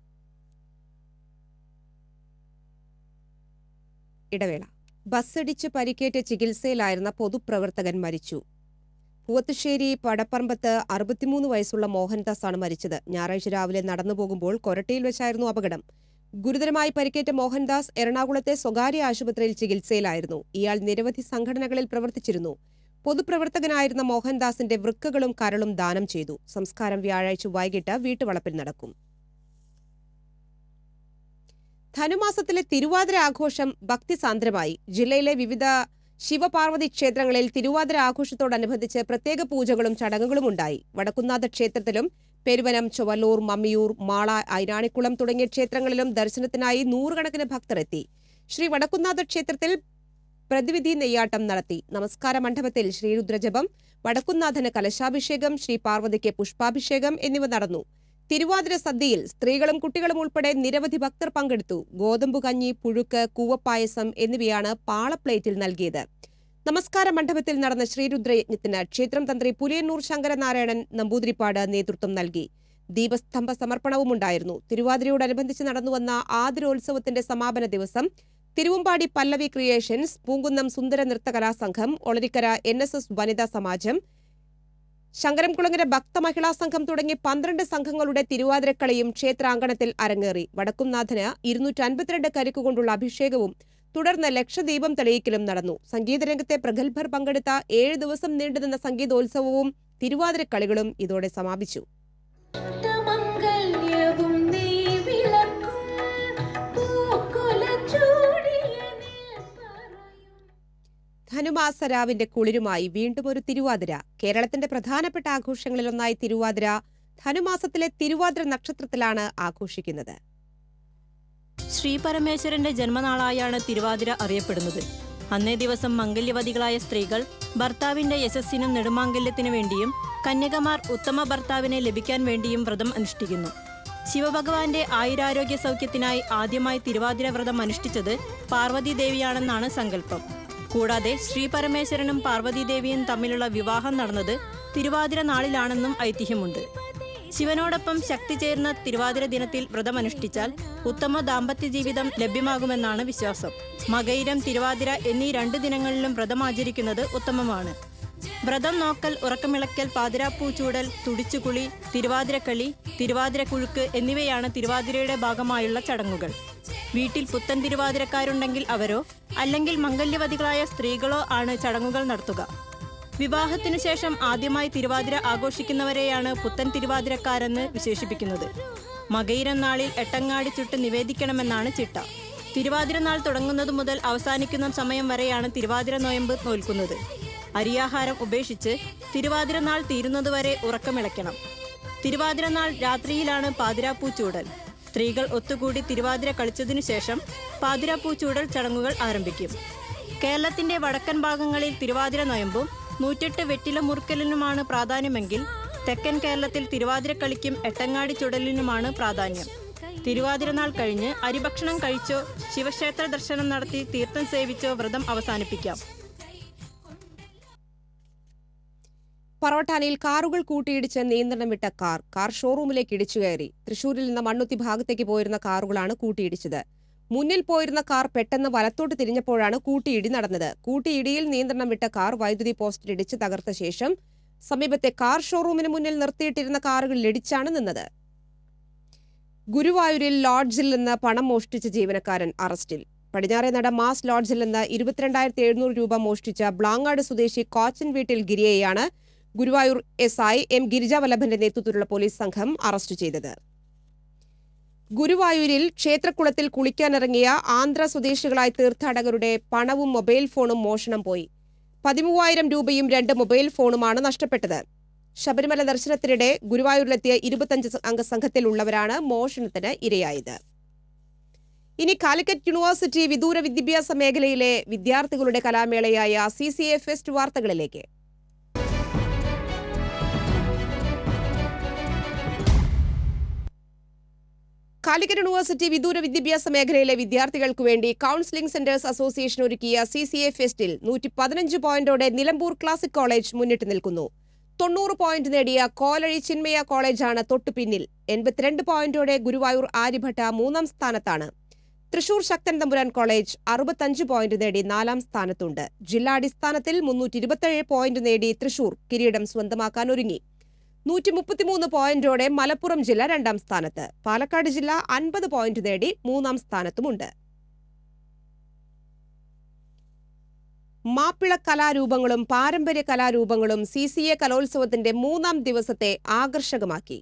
ഇടവേള. ബസ്സിടിച്ച് പരിക്കേറ്റ് ചികിത്സയിലായിരുന്ന പൊതുപ്രവർത്തകൻ മരിച്ചു. പൂവത്തുശ്ശേരി പടപ്പറമ്പത്ത് 63 വയസ്സുള്ള മോഹൻദാസാണ് മരിച്ചത്. ഞായറാഴ്ച രാവിലെ നടന്നുപോകുമ്പോൾ കൊരട്ടിയിൽ വെച്ചായിരുന്നു അപകടം. ഗുരുതരമായി പരിക്കേറ്റ മോഹൻദാസ് എറണാകുളത്തെ സ്വകാര്യ ആശുപത്രിയിൽ ചികിത്സയിലായിരുന്നു. ഇയാൾ നിരവധി സംഘടനകളിൽ പ്രവർത്തിച്ചിരുന്നു. പൊതുപ്രവർത്തകനായിരുന്ന മോഹൻദാസിന്റെ വൃക്കകളും കരളും ദാനം ചെയ്തു. സംസ്കാരം വ്യാഴാഴ്ച വൈകിട്ട് വീട്ടുവളപ്പിൽ നടക്കും. ധനുമാസത്തിലെ തിരുവാതിര ആഘോഷം ഭക്തിസാന്ദ്രമായി. ജില്ലയിലെ വിവിധ ശിവപാർവതി ക്ഷേത്രങ്ങളിൽ തിരുവാതിര ആഘോഷത്തോടനുബന്ധിച്ച് പ്രത്യേക പൂജകളും ചടങ്ങുകളും ഉണ്ടായി. വടക്കുന്നാഥ ക്ഷേത്രത്തിലും പെരുവനം, ചൊവ്വല്ലൂർ, മമ്മിയൂർ, മാള, ഐരാണിക്കുളം തുടങ്ങിയ ക്ഷേത്രങ്ങളിലും ദർശനത്തിനായി നൂറുകണക്കിന് ഭക്തർ എത്തി. ശ്രീ വടക്കുന്നാഥ ക്ഷേത്രത്തിൽ പ്രതിവിധി നെയ്യാട്ടം നടത്തി. നമസ്കാര മണ്ഡപത്തിൽ ശ്രീരുദ്രജപം, വടക്കുന്നാഥന് കലശാഭിഷേകം, ശ്രീ പാർവതിക്ക് പുഷ്പാഭിഷേകം എന്നിവ നടന്നു. തിരുവാതിര സദ്യയിൽ സ്ത്രീകളും കുട്ടികളും ഉൾപ്പെടെ നിരവധി ഭക്തർ പങ്കെടുത്തു. ഗോതമ്പ് കഞ്ഞി, പുഴുക്ക്, കൂവപ്പായസം എന്നിവയാണ് പാളപ്ലേറ്റിൽ നൽകിയത്. നമസ്കാര മണ്ഡപത്തിൽ നടന്ന ശ്രീരുദ്രയജ്ഞത്തിന് ക്ഷേത്രം തന്ത്രി പുലിയന്നൂർ ശങ്കരനാരായണൻ നമ്പൂതിരിപ്പാട് നേതൃത്വം നൽകി. ദീപസ്തംഭ സമർപ്പണവുമുണ്ടായിരുന്നു. തിരുവാതിരയോടനുബന്ധിച്ച് നടന്നുവന്ന ആതിരോത്സവത്തിന്റെ സമാപന ദിവസം തിരുവമ്പാടി പല്ലവി ക്രിയേഷൻസ്, പൂങ്കുന്നം സുന്ദര നൃത്തകലാസംഘം, ഒളരിക്കര NSS വനിതാ സമാജം, ശങ്കരംകുളങ്ങര ഭക്ത മഹിളാ സംഘം തുടങ്ങി 12 സംഘങ്ങളുടെ തിരുവാതിരക്കളിയും ക്ഷേത്രാങ്കണത്തിൽ അരങ്ങേറി. വടക്കുംനാഥന് 252 കരിക്കുകൊണ്ടുള്ള അഭിഷേകവും തുടർന്ന് ലക്ഷദീപം തെളിയിക്കലും നടന്നു. സംഗീതരംഗത്തെ പ്രഗത്ഭർ പങ്കെടുത്ത 7 ദിവസം നീണ്ടുനിന്ന സംഗീതോത്സവവും തിരുവാതിരക്കളികളും ഇതോടെ സമാപിച്ചു. ധനുമാസ രാവിന്റെ കുളിരുമായി വീണ്ടും ഒരു തിരുവാതിര. കേരളത്തിന്റെ പ്രധാനപ്പെട്ട ആഘോഷങ്ങളിലൊന്നായി തിരുവാതിര ധനുമാസത്തിലെ തിരുവാതിര നക്ഷത്രത്തിലാണ് ആഘോഷിക്കുന്നത്. ശ്രീ പരമേശ്വരന്റെ ജന്മനാളായാണ് തിരുവാതിര അറിയപ്പെടുന്നത്. അന്നേ ദിവസം മംഗല്യവതികളായ സ്ത്രീകൾ ഭർത്താവിന്റെ യശസ്സിനും നെടുമാംഗല്യത്തിനു വേണ്ടിയും കന്യകമാർ ഉത്തമ ഭർത്താവിനെ ലഭിക്കാൻ വേണ്ടിയും വ്രതം അനുഷ്ഠിക്കുന്നു. ശിവഭഗവാന്റെ ആയുരാരോഗ്യ സൗഖ്യത്തിനായി ആദ്യമായി തിരുവാതിര വ്രതം അനുഷ്ഠിച്ചത് പാർവതീദേവിയാണെന്നാണ് സങ്കല്പം. കൂടാതെ ശ്രീ പരമേശ്വരനും പാർവതീദേവിയും തമ്മിലുള്ള വിവാഹം നടന്നത് തിരുവാതിര നാളിലാണെന്നും ഐതിഹ്യമുണ്ട്. ശിവനോടൊപ്പം ശക്തി ചേർന്ന തിരുവാതിര ദിനത്തിൽ വ്രതമനുഷ്ഠിച്ചാൽ ഉത്തമ ദാമ്പത്യ ജീവിതം ലഭ്യമാകുമെന്നാണ് വിശ്വാസം. മകയിരം, തിരുവാതിര എന്നീ 2 ദിനങ്ങളിലും വ്രതം ആചരിക്കുന്നത് ഉത്തമമാണ്. വ്രതം നോക്കൽ, ഉറക്കമിളക്കൽ, പാതിരാപ്പൂ ചൂടൽ, തുടിച്ചുകുളി, തിരുവാതിരക്കളി, തിരുവാതിര കുഴുക്ക് എന്നിവയാണ് തിരുവാതിരയുടെ ഭാഗമായുള്ള ചടങ്ങുകൾ. വീട്ടിൽ പുത്തൻ തിരുവാതിരക്കാരുണ്ടെങ്കിൽ അവരോ അല്ലെങ്കിൽ മംഗല്യവതികളായ സ്ത്രീകളോ ആണ് ചടങ്ങുകൾ നടത്തുക. വിവാഹത്തിനു ശേഷം ആദ്യമായി തിരുവാതിര ആഘോഷിക്കുന്നവരെയാണ് പുത്തൻ തിരുവാതിരക്കാരെന്ന് വിശേഷിപ്പിക്കുന്നത്. മകയിരം നാളിൽ എട്ടങ്ങാടി ചുട്ട് നിവേദിക്കണമെന്നാണ് ചിട്ട. തിരുവാതിര നാൾ തുടങ്ങുന്നതു മുതൽ അവസാനിക്കുന്ന സമയം വരെയാണ് തിരുവാതിര നോയമ്പ് നോൽക്കുന്നത്. അരിയാഹാരം ഉപേക്ഷിച്ച് തിരുവാതിര നാൾ തീരുന്നതുവരെ ഉറക്കമിളയ്ക്കണം. തിരുവാതിര നാൾ രാത്രിയിലാണ് പാതിരാപ്പൂ ചൂടൽ. സ്ത്രീകൾ ഒത്തുകൂടി തിരുവാതിര കളിച്ചതിനു ശേഷം പാതിരാപ്പൂ ചൂടൽ ചടങ്ങുകൾ ആരംഭിക്കും. കേരളത്തിന്റെ വടക്കൻ ഭാഗങ്ങളിൽ തിരുവാതിര നോയമ്പും 108 വെറ്റില മുറുക്കലിനുമാണ് പ്രാധാന്യമെങ്കിൽ തെക്കൻ കേരളത്തിൽ തിരുവാതിരക്കളിക്കും എട്ടങ്ങാടി ചുടലിനുമാണ് പ്രാധാന്യം. തിരുവാതിര നാൾ കഴിഞ്ഞ് അരിഭക്ഷണം കഴിച്ചോ ശിവക്ഷേത്ര ദർശനം നടത്തി തീർത്ഥം സേവിച്ചോ വ്രതം അവസാനിപ്പിക്കാം. പറവട്ടാനിയിൽ കാറുകൾ കൂട്ടിയിടിച്ച് നിയന്ത്രണം വിട്ട കാർ ഷോറൂമിലേക്ക് ഇടിച്ചു കയറി. തൃശൂരിൽ നിന്ന് മണ്ണുത്തി ഭാഗത്തേക്ക് പോയിരുന്ന കാറുകളാണ് കൂട്ടിയിടിച്ചത്. മുന്നിൽ പോയിരുന്ന കാർ പെട്ടെന്ന് വലത്തോട്ട് തിരിഞ്ഞപ്പോഴാണ് കൂട്ടിയിടി നടന്നത്. കൂട്ടിയിടിയിൽ നിയന്ത്രണം വിട്ട കാർ വൈദ്യുതി പോസ്റ്റിൽ ഇടിച്ച് തകർത്ത ശേഷം സമീപത്തെ കാർ ഷോറൂമിന് മുന്നിൽ നിർത്തിയിട്ടിരുന്ന കാറുകളിൽ ഇടിച്ചാണ് നിന്നത്. ഗുരുവായൂരിൽ ലോഡ്ജിൽ നിന്ന് പണം മോഷ്ടിച്ച ജീവനക്കാരൻ അറസ്റ്റിൽ. പടിഞ്ഞാറേനട മാസ് ലോഡ്ജിൽ നിന്ന് 22,700 രൂപ മോഷ്ടിച്ച ബ്ലാങ്ങാട് സ്വദേശി കോച്ചൻ വീട്ടിൽ ഗിരിയെയാണ് ഗുരുവായൂർ SI M ഗിരിജാവല്ലഭന്റെ നേതൃത്വത്തിലുള്ള പോലീസ് സംഘം അറസ്റ്റ് ചെയ്തത്. ഗുരുവായൂരിൽ ക്ഷേത്രക്കുളത്തിൽ കുളിക്കാനിറങ്ങിയ ആന്ധ്ര സ്വദേശികളായ തീർത്ഥാടകരുടെ പണവും മൊബൈൽ ഫോണും മോഷണം പോയി. 13,000 രൂപയും 2 മൊബൈൽ ഫോണുമാണ് നഷ്ടപ്പെട്ടത്. ശബരിമല ദർശനത്തിനിടെ ഗുരുവായൂരിലെത്തിയ 25 അംഗ സംഘത്തിലുള്ളവരാണ് മോഷണത്തിന് ഇരയായത്. ഇനി കാലിക്കറ്റ് യൂണിവേഴ്സിറ്റി വിദൂര വിദ്യാഭ്യാസ മേഖലയിലെ വിദ്യാർത്ഥികളുടെ കലാമേളയായ CCA ഫെസ്റ്റ് വാർത്തകളിലേക്ക്. കാലിക്കറ്റ് യൂണിവേഴ്സിറ്റി വിദൂര വിദ്യാഭ്യാസ മേഖലയിലെ വിദ്യാർത്ഥികൾക്ക് വേണ്ടി കൗൺസിലിംഗ് സെന്റേഴ്സ് അസോസിയേഷൻ ഒരുക്കിയ CCA ഫെസ്റ്റിൽ 115 പോയിന്റോടെ നിലമ്പൂർ ക്ലാസിക് കോളേജ് മുന്നിട്ട് നിൽക്കുന്നു. 90 പോയിന്റ് നേടിയ കോലഴി ചിന്മയ കോളേജാണ് തൊട്ടുപിന്നിൽ. 82 പോയിന്റോടെ ഗുരുവായൂർ ആര്യഭട്ട 3-ാം സ്ഥാനത്താണ്. തൃശൂർ ശക്തൻ തമ്പുരാൻ കോളേജ് 65 പോയിന്റ് നേടി 4-ാം സ്ഥാനത്തുണ്ട്. ജില്ലാടിസ്ഥാനത്തിൽ 327 പോയിന്റ് നേടി തൃശൂർ കിരീടം സ്വന്തമാക്കാൻ ഒരുങ്ങി. 133 പോയിന്റോടെ മലപ്പുറം ജില്ല 2-ാം സ്ഥാനത്ത്. പാലക്കാട് ജില്ല 50 പോയിന്റ് നേടി 3-ാം സ്ഥാനത്തുമുണ്ട്. മാപ്പിള കലാരൂപങ്ങളും പാരമ്പര്യ കലാരൂപങ്ങളും CCA കലോത്സവത്തിന്റെ 3-ാം ദിവസത്തെ ആകർഷകമാക്കി.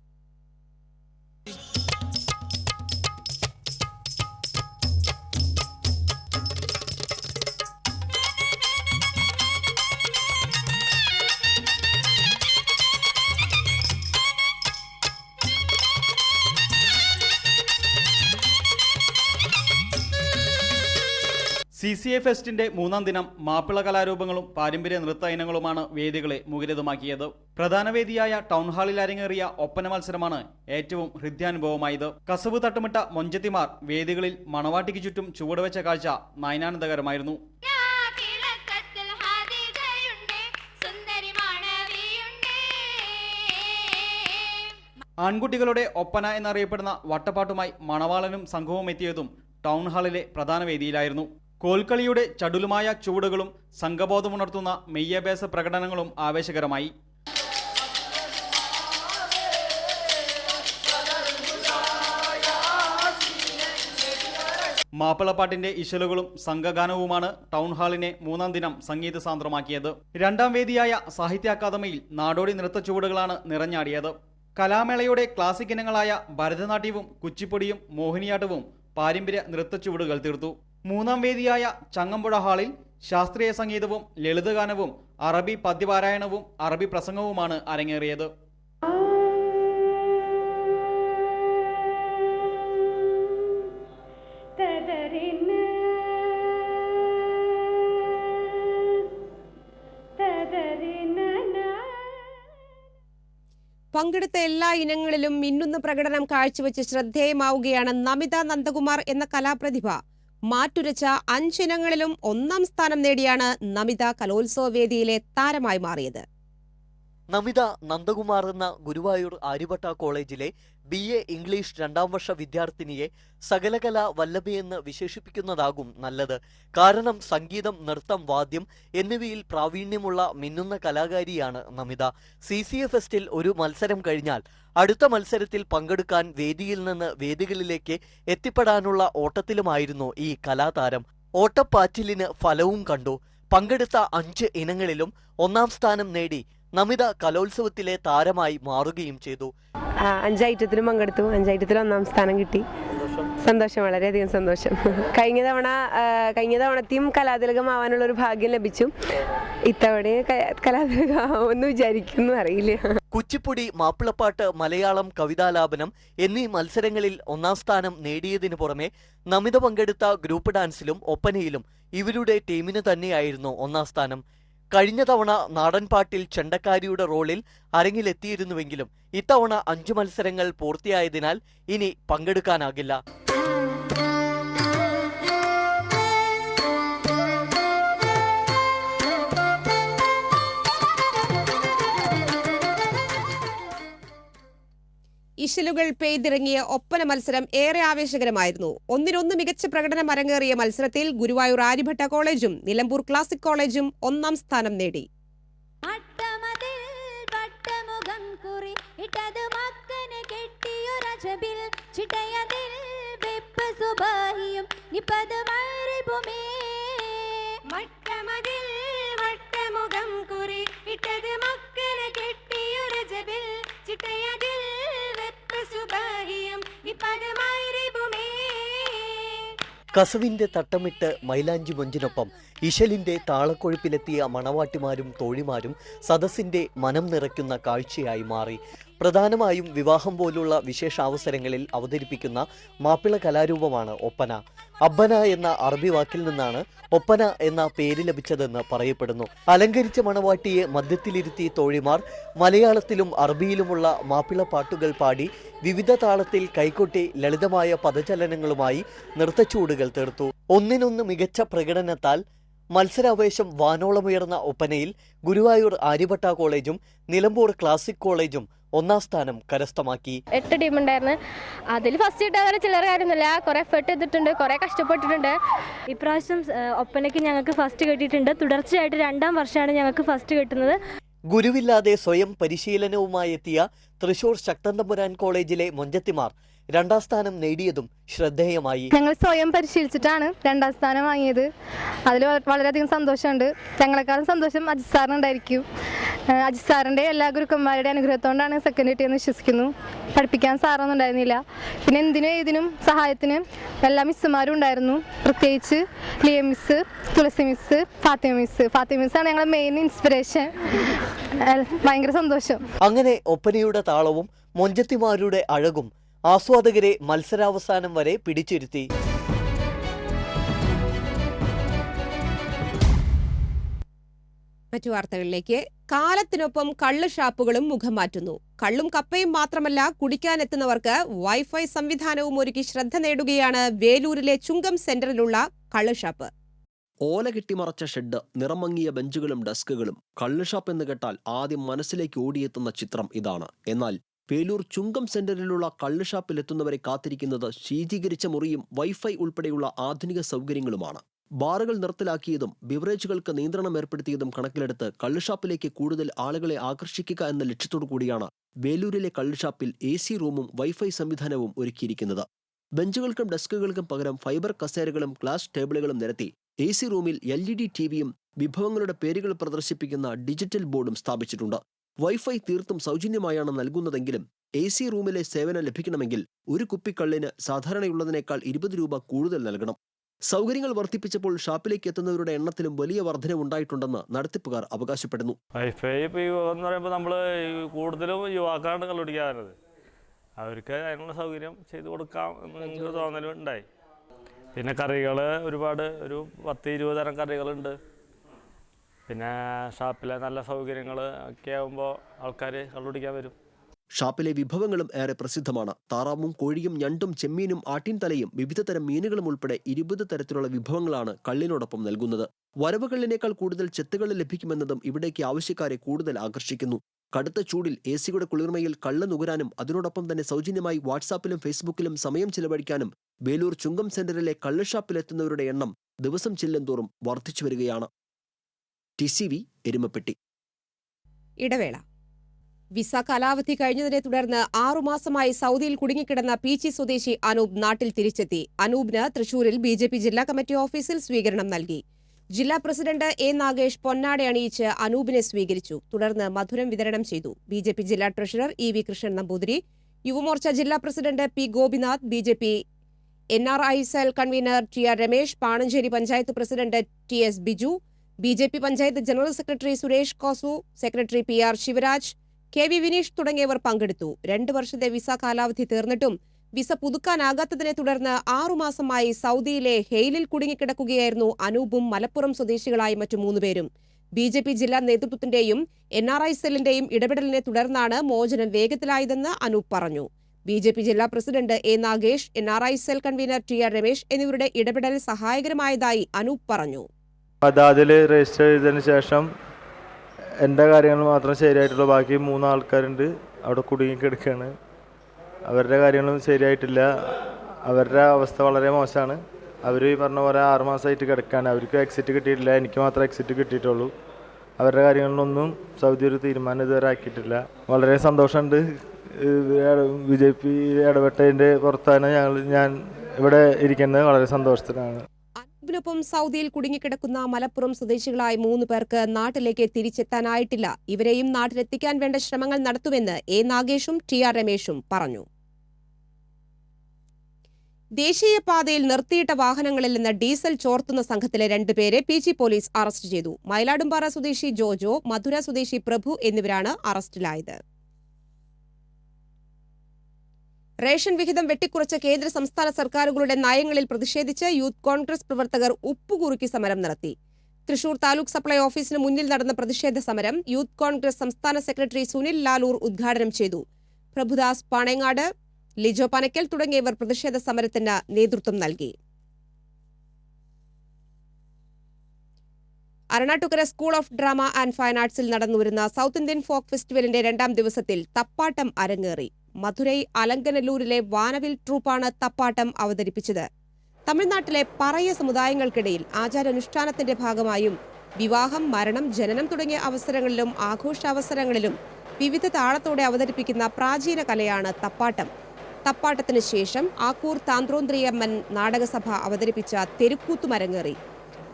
CCA ഫെസ്റ്റിന്റെ 3-ാം ദിനം മാപ്പിള കലാരൂപങ്ങളും പാരമ്പര്യ നൃത്ത ഇനങ്ങളുമാണ് വേദികളെ മുഖരിതമാക്കിയത്. പ്രധാന വേദിയായ ടൗൺ ഹാളിൽ അരങ്ങേറിയ ഒപ്പന മത്സരമാണ് ഏറ്റവും ഹൃദ്യാനുഭവമായത്. കസവ് തട്ടുമിട്ട മൊഞ്ചത്തിമാർ വേദികളിൽ മണവാട്ടിക്ക് ചുറ്റും ചുവടുവെച്ച കാഴ്ച നയനാനന്ദകരമായിരുന്നു. ആൺകുട്ടികളുടെ ഒപ്പന എന്നറിയപ്പെടുന്ന വട്ടപ്പാട്ടുമായി മണവാളനും സംഘവും എത്തിയതും ടൗൺ ഹാളിലെ പ്രധാന വേദിയിലായിരുന്നു. കോൽക്കളിയുടെ ചടുലുമായ ചുവടുകളും സംഘബോധമുണർത്തുന്ന മെയ്യഭ്യാസ പ്രകടനങ്ങളും ആവേശകരമായി. മാപ്പിളപ്പാട്ടിന്റെ ഇശലുകളും സംഘഗാനവുമാണ് ടൗൺ ഹാളിനെ 3-ാം ദിനം സംഗീത സാന്ദ്രമാക്കിയത്. 2-ാം വേദിയായ സാഹിത്യ അക്കാദമിയിൽ നാടോടി നൃത്ത ചുവടുകളാണ് നിറഞ്ഞാടിയത്. കലാമേളയുടെ ക്ലാസിക് ഇനങ്ങളായ ഭരതനാട്യവും കുച്ചിപ്പൊടിയും മോഹിനിയാട്ടവും പാരമ്പര്യ നൃത്ത ചുവടുകൾ തീർത്തു. 3-ാം വേദിയായ ചങ്ങമ്പുഴ ഹാളിൽ ശാസ്ത്രീയ സംഗീതവും ലളിതഗാനവും അറബി പദ്യപാരായണവും അറബി പ്രസംഗവുമാണ് അരങ്ങേറിയത്. പങ്കെടുത്ത എല്ലാ ഇനങ്ങളിലും മിന്നുന്ന പ്രകടനം കാഴ്ചവെച്ച് ശ്രദ്ധേയമാവുകയാണ് നമിത നന്ദകുമാർ എന്ന കലാപ്രതിഭ. മാറ്റുരച്ച 5 ഇനങ്ങളിലും 1-ാം സ്ഥാനം നേടിയാണ് നമിത കലോത്സവ വേദിയിലെ താരമായി മാറിയത്. നമിത നന്ദകുമാർ എന്ന ഗുരുവായൂർ ആര്യഭട്ട കോളേജിലെ BA ഇംഗ്ലീഷ് 2-ാം വർഷ വിദ്യാർത്ഥിനിയെ സകലകല വല്ലഭയെന്ന് വിശേഷിപ്പിക്കുന്നതാകും നല്ലത്. കാരണം സംഗീതം, നൃത്തം, വാദ്യം എന്നിവയിൽ പ്രാവീണ്യമുള്ള മിന്നുന്ന കലാകാരിയാണ് നമിത. CCA ഫെസ്റ്റിൽ ഒരു മത്സരം കഴിഞ്ഞാൽ അടുത്ത മത്സരത്തിൽ പങ്കെടുക്കാൻ വേദിയിൽ നിന്ന് വേദികളിലേക്ക് എത്തിപ്പെടാനുള്ള ഓട്ടത്തിലുമായിരുന്നു ഈ കലാതാരം. ഓട്ടപ്പാച്ചിലിന് ഫലവും കണ്ടു. പങ്കെടുത്ത 5 ഇനങ്ങളിലും 1-ാം സ്ഥാനം നേടി നമിത കലോത്സവത്തിലെ താരമായി മാറുകയും ചെയ്തു. 5 ഐറ്റത്തിലും പങ്കെടുത്തു. 5 ഐറ്റത്തിൽ 1-ാം സ്ഥാനം കിട്ടി. സന്തോഷം, വളരെയധികം സന്തോഷം. കഴിഞ്ഞ തവണത്തെയും കലാതിലകമാവാനുള്ള ഒരു ഭാഗ്യം ലഭിച്ചു. ഇത്തവണ കലാതിലകമാവുമെന്ന് വിചാരിക്കുന്നു, അറിയില്ല. കുച്ചിപ്പുടി, മാപ്പിളപ്പാട്ട്, മലയാളം, കവിതാലാപനം എന്നീ മത്സരങ്ങളിൽ 1-ാം സ്ഥാനം നേടിയതിനു പുറമെ നമിത പങ്കെടുത്ത ഗ്രൂപ്പ് ഡാൻസിലും ഒപ്പനയിലും ഇവരുടെ ടീമിന് തന്നെയായിരുന്നു 1-ാം സ്ഥാനം. കഴിഞ്ഞ തവണ നാടൻപാട്ടിൽ ചെണ്ടക്കാരിയുടെ റോളിൽ അരങ്ങിലെത്തിയിരുന്നുവെങ്കിലും ഇത്തവണ 5 മത്സരങ്ങൾ പൂർത്തിയായതിനാൽ ഇനി പങ്കെടുക്കാനാകില്ല. ഇശലുകൾ പെയ്തിറങ്ങിയ ഒപ്പന മത്സരം ഏറെ ആവേശകരമായിരുന്നു. 1-1 മികച്ച പ്രകടനം അരങ്ങേറിയ മത്സരത്തിൽ ഗുരുവായൂർ ആര്യഭട്ട കോളേജും നിലമ്പൂർ ക്ലാസിക് കോളേജും 1-ാം സ്ഥാനം നേടി. കസവിന്റെ തട്ടമിട്ട് മൈലാഞ്ചി മൊഞ്ചിനൊപ്പം ഇശലിന്റെ താളക്കൊഴുപ്പിലെത്തിയ മണവാട്ടിമാരും തോഴിമാരും സദസ്സിന്റെ മനം നിറയ്ക്കുന്ന കാഴ്ചയായി മാറി. പ്രധാനമായും വിവാഹം പോലുള്ള വിശേഷാവസരങ്ങളിൽ അവതരിപ്പിക്കുന്ന മാപ്പിള കലാരൂപമാണ് ഒപ്പന. അബ്ബന എന്ന അറബി വാക്കിൽ നിന്നാണ് ഒപ്പന എന്ന പേര് ലഭിച്ചതെന്ന് പറയപ്പെടുന്നു. അലങ്കരിച്ച മണവാട്ടിയെ മധ്യത്തിലിരുത്തി തോഴിമാർ മലയാളത്തിലും അറബിയിലുമുള്ള മാപ്പിള പാട്ടുകൾ പാടി വിവിധ താളത്തിൽ കൈകൊട്ടി ലളിതമായ പദചലനങ്ങളുമായി നൃത്തച്ചൂടുകൾ തീർത്തു. ഒന്നിനൊന്ന് മികച്ച പ്രകടനത്താൽ മത്സരാവേശം വാനോളമുയർന്ന ഒപ്പനയിൽ ഗുരുവായൂർ ആര്യഭട്ട കോളേജും നിലമ്പൂർ ക്ലാസിക് കോളേജും ഒന്നാം സ്ഥാനം കരസ്ഥമാക്കി. 8 ടീമുണ്ടായിരുന്നു. അതിൽ ഫസ്റ്റ് കിട്ടാതെ ചില്ലറ കാര്യമൊന്നുമില്ല. കുറെ എഫേർട്ട് ചെയ്തിട്ടുണ്ട്, കുറെ കഷ്ടപ്പെട്ടിട്ടുണ്ട്. ഇപ്രാവശ്യം ഒപ്പനയ്ക്ക് ഞങ്ങൾക്ക് ഫസ്റ്റ് കിട്ടിയിട്ടുണ്ട്. തുടർച്ചയായിട്ട് 2ാം വർഷമാണ് ഞങ്ങൾക്ക് ഫസ്റ്റ് കിട്ടുന്നത്. ഗുരുവില്ലാതെ സ്വയം പരിശീലനവുമായി എത്തിയ തൃശൂർ ശക്തൻ തമ്പുരാൻ കോളേജിലെ മൊഞ്ചത്തിമാർ 2ാം സ്ഥാനം നേടിയതും ശ്രദ്ധേയമായി. ഞങ്ങൾ സ്വയം പരിശീലിച്ചിട്ടാണ് 2ാം സ്ഥാനം വാങ്ങിയത്. അതിൽ വളരെയധികം സന്തോഷമുണ്ട്. ഞങ്ങളെക്കാളും സന്തോഷം അജിത് സാറിനുണ്ടായിരിക്കും. അജിത് സാറിൻ്റെ എല്ലാ ഗുരുക്കന്മാരുടെ അനുഗ്രഹത്തോണ്ടാണ് സെക്കൻഡ് കിട്ടിയെന്ന് വിശ്വസിക്കുന്നു. പഠിപ്പിക്കാൻ സാറൊന്നും ഉണ്ടായിരുന്നില്ല. പിന്നെ എന്തിനും ഇതിനും സഹായത്തിന് എല്ലാ മിസ്സുമാരും ഉണ്ടായിരുന്നു. പ്രത്യേകിച്ച് ലിയ മിസ്, തുളസി മിസ്, ഫാത്തിമ മിസ്സാണ് ഞങ്ങളുടെ മെയിൻ ഇൻസ്പിറേഷൻ. ഭയങ്കര സന്തോഷം. അങ്ങനെ ഒപ്പനയുടെ താളവും മൊഞ്ചത്തിമാരുടെ അഴകും ആസ്വാദകരെ മത്സരാവസാനം വരെ പിടിച്ചിരുത്തി. മറ്റു വാർത്തകളിലേക്ക്. കാലത്തിനൊപ്പം കള്ള് ഷാപ്പുകളും മുഖം മാറ്റുന്നു. കള്ളും കപ്പയും മാത്രമല്ല, കുടിക്കാനെത്തുന്നവർക്ക് വൈഫൈ സംവിധാനവും ഒരുക്കി ശ്രദ്ധ നേടുകയാണ് വേലൂരിലെ ചുങ്കം സെന്ററിലുള്ള കള്ള് ഷാപ്പ്. ഓല കെട്ടിമറച്ച ഷെഡ്, നിറമങ്ങിയ ബെഞ്ചുകളും ഡെസ്കുകളും. കള്ള് ഷാപ്പ് എന്ന് കേട്ടാൽ ആദ്യം മനസ്സിലേക്ക് ഓടിയെത്തുന്ന ചിത്രം ഇതാണ്. എന്നാൽ വേലൂർ ചുങ്കം സെന്ററിലുള്ള കള്ള് ഷാപ്പിലെത്തുന്നവരെ കാത്തിരിക്കുന്നത് ശീതീകരിച്ച മുറിയും വൈഫൈ ഉൾപ്പെടെയുള്ള ആധുനിക സൗകര്യങ്ങളുമാണ്. ബാറുകൾ നിർത്തലാക്കിയതും ബിവറേജുകൾക്ക് നിയന്ത്രണം ഏർപ്പെടുത്തിയതും കണക്കിലെടുത്ത് കള്ളുഷാപ്പിലേക്ക് കൂടുതൽ ആളുകളെ ആകർഷിക്കുക എന്ന ലക്ഷ്യത്തോടു കൂടിയാണ് വേലൂരിലെ കള്ളുഷാപ്പിൽ AC റൂമും വൈഫൈ സംവിധാനവും ഒരുക്കിയിരിക്കുന്നത്. ബെഞ്ചുകൾക്കും ഡെസ്കുകൾക്കും പകരം ഫൈബർ കസേരകളും ഗ്ലാസ് ടേബിളുകളും നിരത്തി AC റൂമിൽ LED TVയും വിഭവങ്ങളുടെ പേരുകൾ പ്രദർശിപ്പിക്കുന്ന ഡിജിറ്റൽ ബോർഡും സ്ഥാപിച്ചിട്ടുണ്ട്. വൈഫൈ തീർത്തും സൗജന്യമായാണ് നൽകുന്നതെങ്കിലും AC റൂമിലെ സേവനം ലഭിക്കണമെങ്കിൽ ഒരു കുപ്പിക്കള്ളിന് സാധാരണയുള്ളതിനേക്കാൾ 20 രൂപ കൂടുതൽ നൽകണം. സൗകര്യങ്ങൾ വർദ്ധിപ്പിച്ചപ്പോൾ ഷാപ്പിലേക്ക് എത്തുന്നവരുടെ എണ്ണത്തിലും വലിയ വർധനവുണ്ടായിട്ടുണ്ടെന്ന് നടത്തിപ്പുകാർ അവകാശപ്പെടുന്നു. വൈഫൈ ഇപ്പോൾ എന്ന് പറയുമ്പോൾ നമ്മൾ കൂടുതലും യുവാക്കളാണ് കള്ളുപിടിക്കാറുള്ളത്. അവർക്ക് അതിനുള്ള സൗകര്യം ചെയ്തു കൊടുക്കാം എന്ന് എനിക്ക് തോന്നലുണ്ടായി. പിന്നെ കറികൾ ഒരുപാട്, ഒരു 10-20 തരം കറികളുണ്ട്. പിന്നെ ഷാപ്പിലെ നല്ല സൗകര്യങ്ങൾ ഒക്കെ ആകുമ്പോൾ ആൾക്കാർ കള്ളുപിടിക്കാൻ വരും. ഷാപ്പിലെ വിഭവങ്ങളും ഏറെ പ്രസിദ്ധമാണ്. താറാവും കോഴിയും ഞണ്ടും ചെമ്മീനും ആട്ടിൻതലയും വിവിധ തരം മീനുകളും ഉൾപ്പെടെ 20 തരത്തിലുള്ള വിഭവങ്ങളാണ് കള്ളിനോടൊപ്പം നൽകുന്നത്. വരവുകള്ളിനേക്കാൾ കൂടുതൽ ചെത്തുകള്ള് ലഭിക്കുമെന്നതും ഇവിടേക്ക് ആവശ്യക്കാരെ കൂടുതൽ ആകർഷിക്കുന്നു. കടുത്ത ചൂടിൽ AC-യുടെ കുളിർമയിൽ കള്ള് നുകരാനും അതിനോടൊപ്പം തന്നെ സൗജന്യമായി വാട്സാപ്പിലും ഫേസ്ബുക്കിലും സമയം ചിലവഴിക്കാനും വേലൂർ ചുങ്കം സെന്ററിലെ കള്ള് ഷാപ്പിലെത്തുന്നവരുടെ എണ്ണം ദിവസം ചെല്ലുന്തോറും വർദ്ധിച്ചു വരികയാണ്. TCV എരുമപ്പെട്ടി. ഇടവേള. വിസ കാലാവധി കഴിഞ്ഞതിനെ തുടർന്ന് 6 മാസമായി സൗദിയിൽ കുടുങ്ങിക്കിടന്ന പീച്ചി സ്വദേശി അനൂപ് നാട്ടിൽ തിരിച്ചെത്തി. അനൂപിന് തൃശൂരിൽ BJP ജില്ലാ കമ്മിറ്റി ഓഫീസിൽ സ്വീകരണം നൽകി. ജില്ലാ പ്രസിഡന്റ് A. നാഗേഷ് പൊന്നാട അണിയിച്ച് അനൂപിനെ സ്വീകരിച്ചു. തുടർന്ന് മധുരം വിതരണം ചെയ്തു. BJP ജില്ലാ ട്രഷറർ EV കൃഷ്ണൻ നമ്പൂതിരി, യുവമോർച്ച ജില്ലാ president P. Gopinath, BJP NRI cell convener TR Ramesh, Pananchery panchayat president TS Biju, BJP panchayat general secretary Suresh Kosu, secretary PR Sivaraj, KV Vineesh തുടങ്ങിയവർ പങ്കെടുത്തു. 2 വർഷത്തെ വിസ കാലാവധി തീർന്നിട്ടും വിസ പുതുക്കാനാകാത്തതിനെ തുടർന്ന് 6 മാസമായി സൗദിയിലെ ഹെയിലിൽ കുടുങ്ങിക്കിടക്കുകയായിരുന്നു അനൂപും മലപ്പുറം സ്വദേശികളായ മറ്റു 3 പേരും. BJP ജില്ലാ നേതൃത്വത്തിന്റെയും NRI സെല്ലിന്റെയും ഇടപെടലിനെ തുടർന്നാണ് മോചനം വേഗത്തിലായതെന്ന് അനൂപ് പറഞ്ഞു. BJP ജില്ലാ president A. Nagesh, NRI cell convener TR Ramesh എന്നിവരുടെ ഇടപെടൽ സഹായകരമായതായി അനൂപ് പറഞ്ഞു. അതിൽ രജിസ്റ്റർ ചെയ്തതിന് ശേഷം എൻ്റെ കാര്യങ്ങൾ മാത്രം ശരിയായിട്ടുള്ള ബാക്കി 3 ആൾക്കാരുണ്ട് അവിടെ കുടുങ്ങിക്കിടക്കുകയാണ്. അവരുടെ കാര്യങ്ങളൊന്നും ശരിയായിട്ടില്ല. അവരുടെ അവസ്ഥ വളരെ മോശമാണ്. അവർ പറഞ്ഞ പോലെ 6 മാസമായിട്ട് കിടക്കുകയാണ്. അവർക്ക് എക്സിറ്റ് കിട്ടിയിട്ടില്ല. എനിക്ക് മാത്രമേ എക്സിറ്റ് കിട്ടിയിട്ടുള്ളൂ. അവരുടെ കാര്യങ്ങളിലൊന്നും സൗദി ഒരു തീരുമാനം ഇതുവരെ ആക്കിയിട്ടില്ല. വളരെ സന്തോഷമുണ്ട്. BJP ഇടപെട്ടതിൻ്റെ പുറത്താണ് ഞാൻ ഇവിടെ ഇരിക്കുന്നത്. വളരെ സന്തോഷത്തിലാണ്. അനൂപിനൊപ്പം സൗദിയിൽ കുടുങ്ങിക്കിടക്കുന്ന മലപ്പുറം സ്വദേശികളായ 3 പേർക്ക് നാട്ടിലേക്ക് തിരിച്ചെത്താനായിട്ടില്ല. ഇവരെയും നാട്ടിലെത്തിക്കാൻ വേണ്ട ശ്രമങ്ങൾ നടത്തുമെന്ന് A. നാഗേഷും TR രമേശും പറഞ്ഞു. ദേശീയപാതയിൽ നിർത്തിയിട്ട വാഹനങ്ങളിൽ നിന്ന് ഡീസൽ ചോർത്തുന്ന സംഘത്തിലെ 2 പേരെ PG പോലീസ് അറസ്റ്റ് ചെയ്തു. മയിലാടുംപാറ സ്വദേശി ജോജോ, മധുര സ്വദേശി പ്രഭു എന്നിവരാണ് അറസ്റ്റിലായത്. റേഷൻ വിഹിതം വെട്ടിക്കുറച്ച കേന്ദ്ര സംസ്ഥാന സർക്കാരുകളുടെ നയങ്ങളിൽ പ്രതിഷേധിച്ച് യൂത്ത് കോൺഗ്രസ് പ്രവർത്തകർ ഉപ്പുകുറുക്കി സമരം നടത്തി. തൃശൂർ താലൂക്ക് സപ്ലൈ ഓഫീസിന് മുന്നിൽ നടന്ന പ്രതിഷേധ സമരം യൂത്ത് കോൺഗ്രസ് സംസ്ഥാന സെക്രട്ടറി സുനിൽ ലാലൂർ ഉദ്ഘാടനം ചെയ്തു. പ്രഭുദാസ് പാണേങ്ങാട്, ലിജോ പനക്കൽ തുടങ്ങിയവർ പ്രതിഷേധ സമരത്തിന് നേതൃത്വം നൽകി. Aranattukara school of drama and fine ആർട്സിൽ നടന്നുവരുന്ന സൗത്ത് ഇന്ത്യൻ ഫോക്ക് ഫെസ്റ്റിവലിന്റെ 2ാം ദിവസത്തിൽ തപ്പാട്ടം അരങ്ങേറി. മധുരൈ അലങ്കനല്ലൂരിലെ വാനവിൽ ട്രൂപ്പാണ് തപ്പാട്ടം അവതരിപ്പിച്ചത്. തമിഴ്നാട്ടിലെ പറയ സമുദായങ്ങൾക്കിടയിൽ ആചാരാനുഷ്ഠാനത്തിന്റെ ഭാഗമായും വിവാഹം, മരണം, ജനനം തുടങ്ങിയ അവസരങ്ങളിലും ആഘോഷാവസരങ്ങളിലും വിവിധ താളത്തോടെ അവതരിപ്പിക്കുന്ന പ്രാചീന കലയാണ് തപ്പാട്ടം. തപ്പാട്ടത്തിന് ശേഷം ആക്കൂർ താന്ത്രോന്ത്രിയമ്മൻ നാടകസഭ അവതരിപ്പിച്ച തെരുക്കൂത്തും അരങ്ങേറി.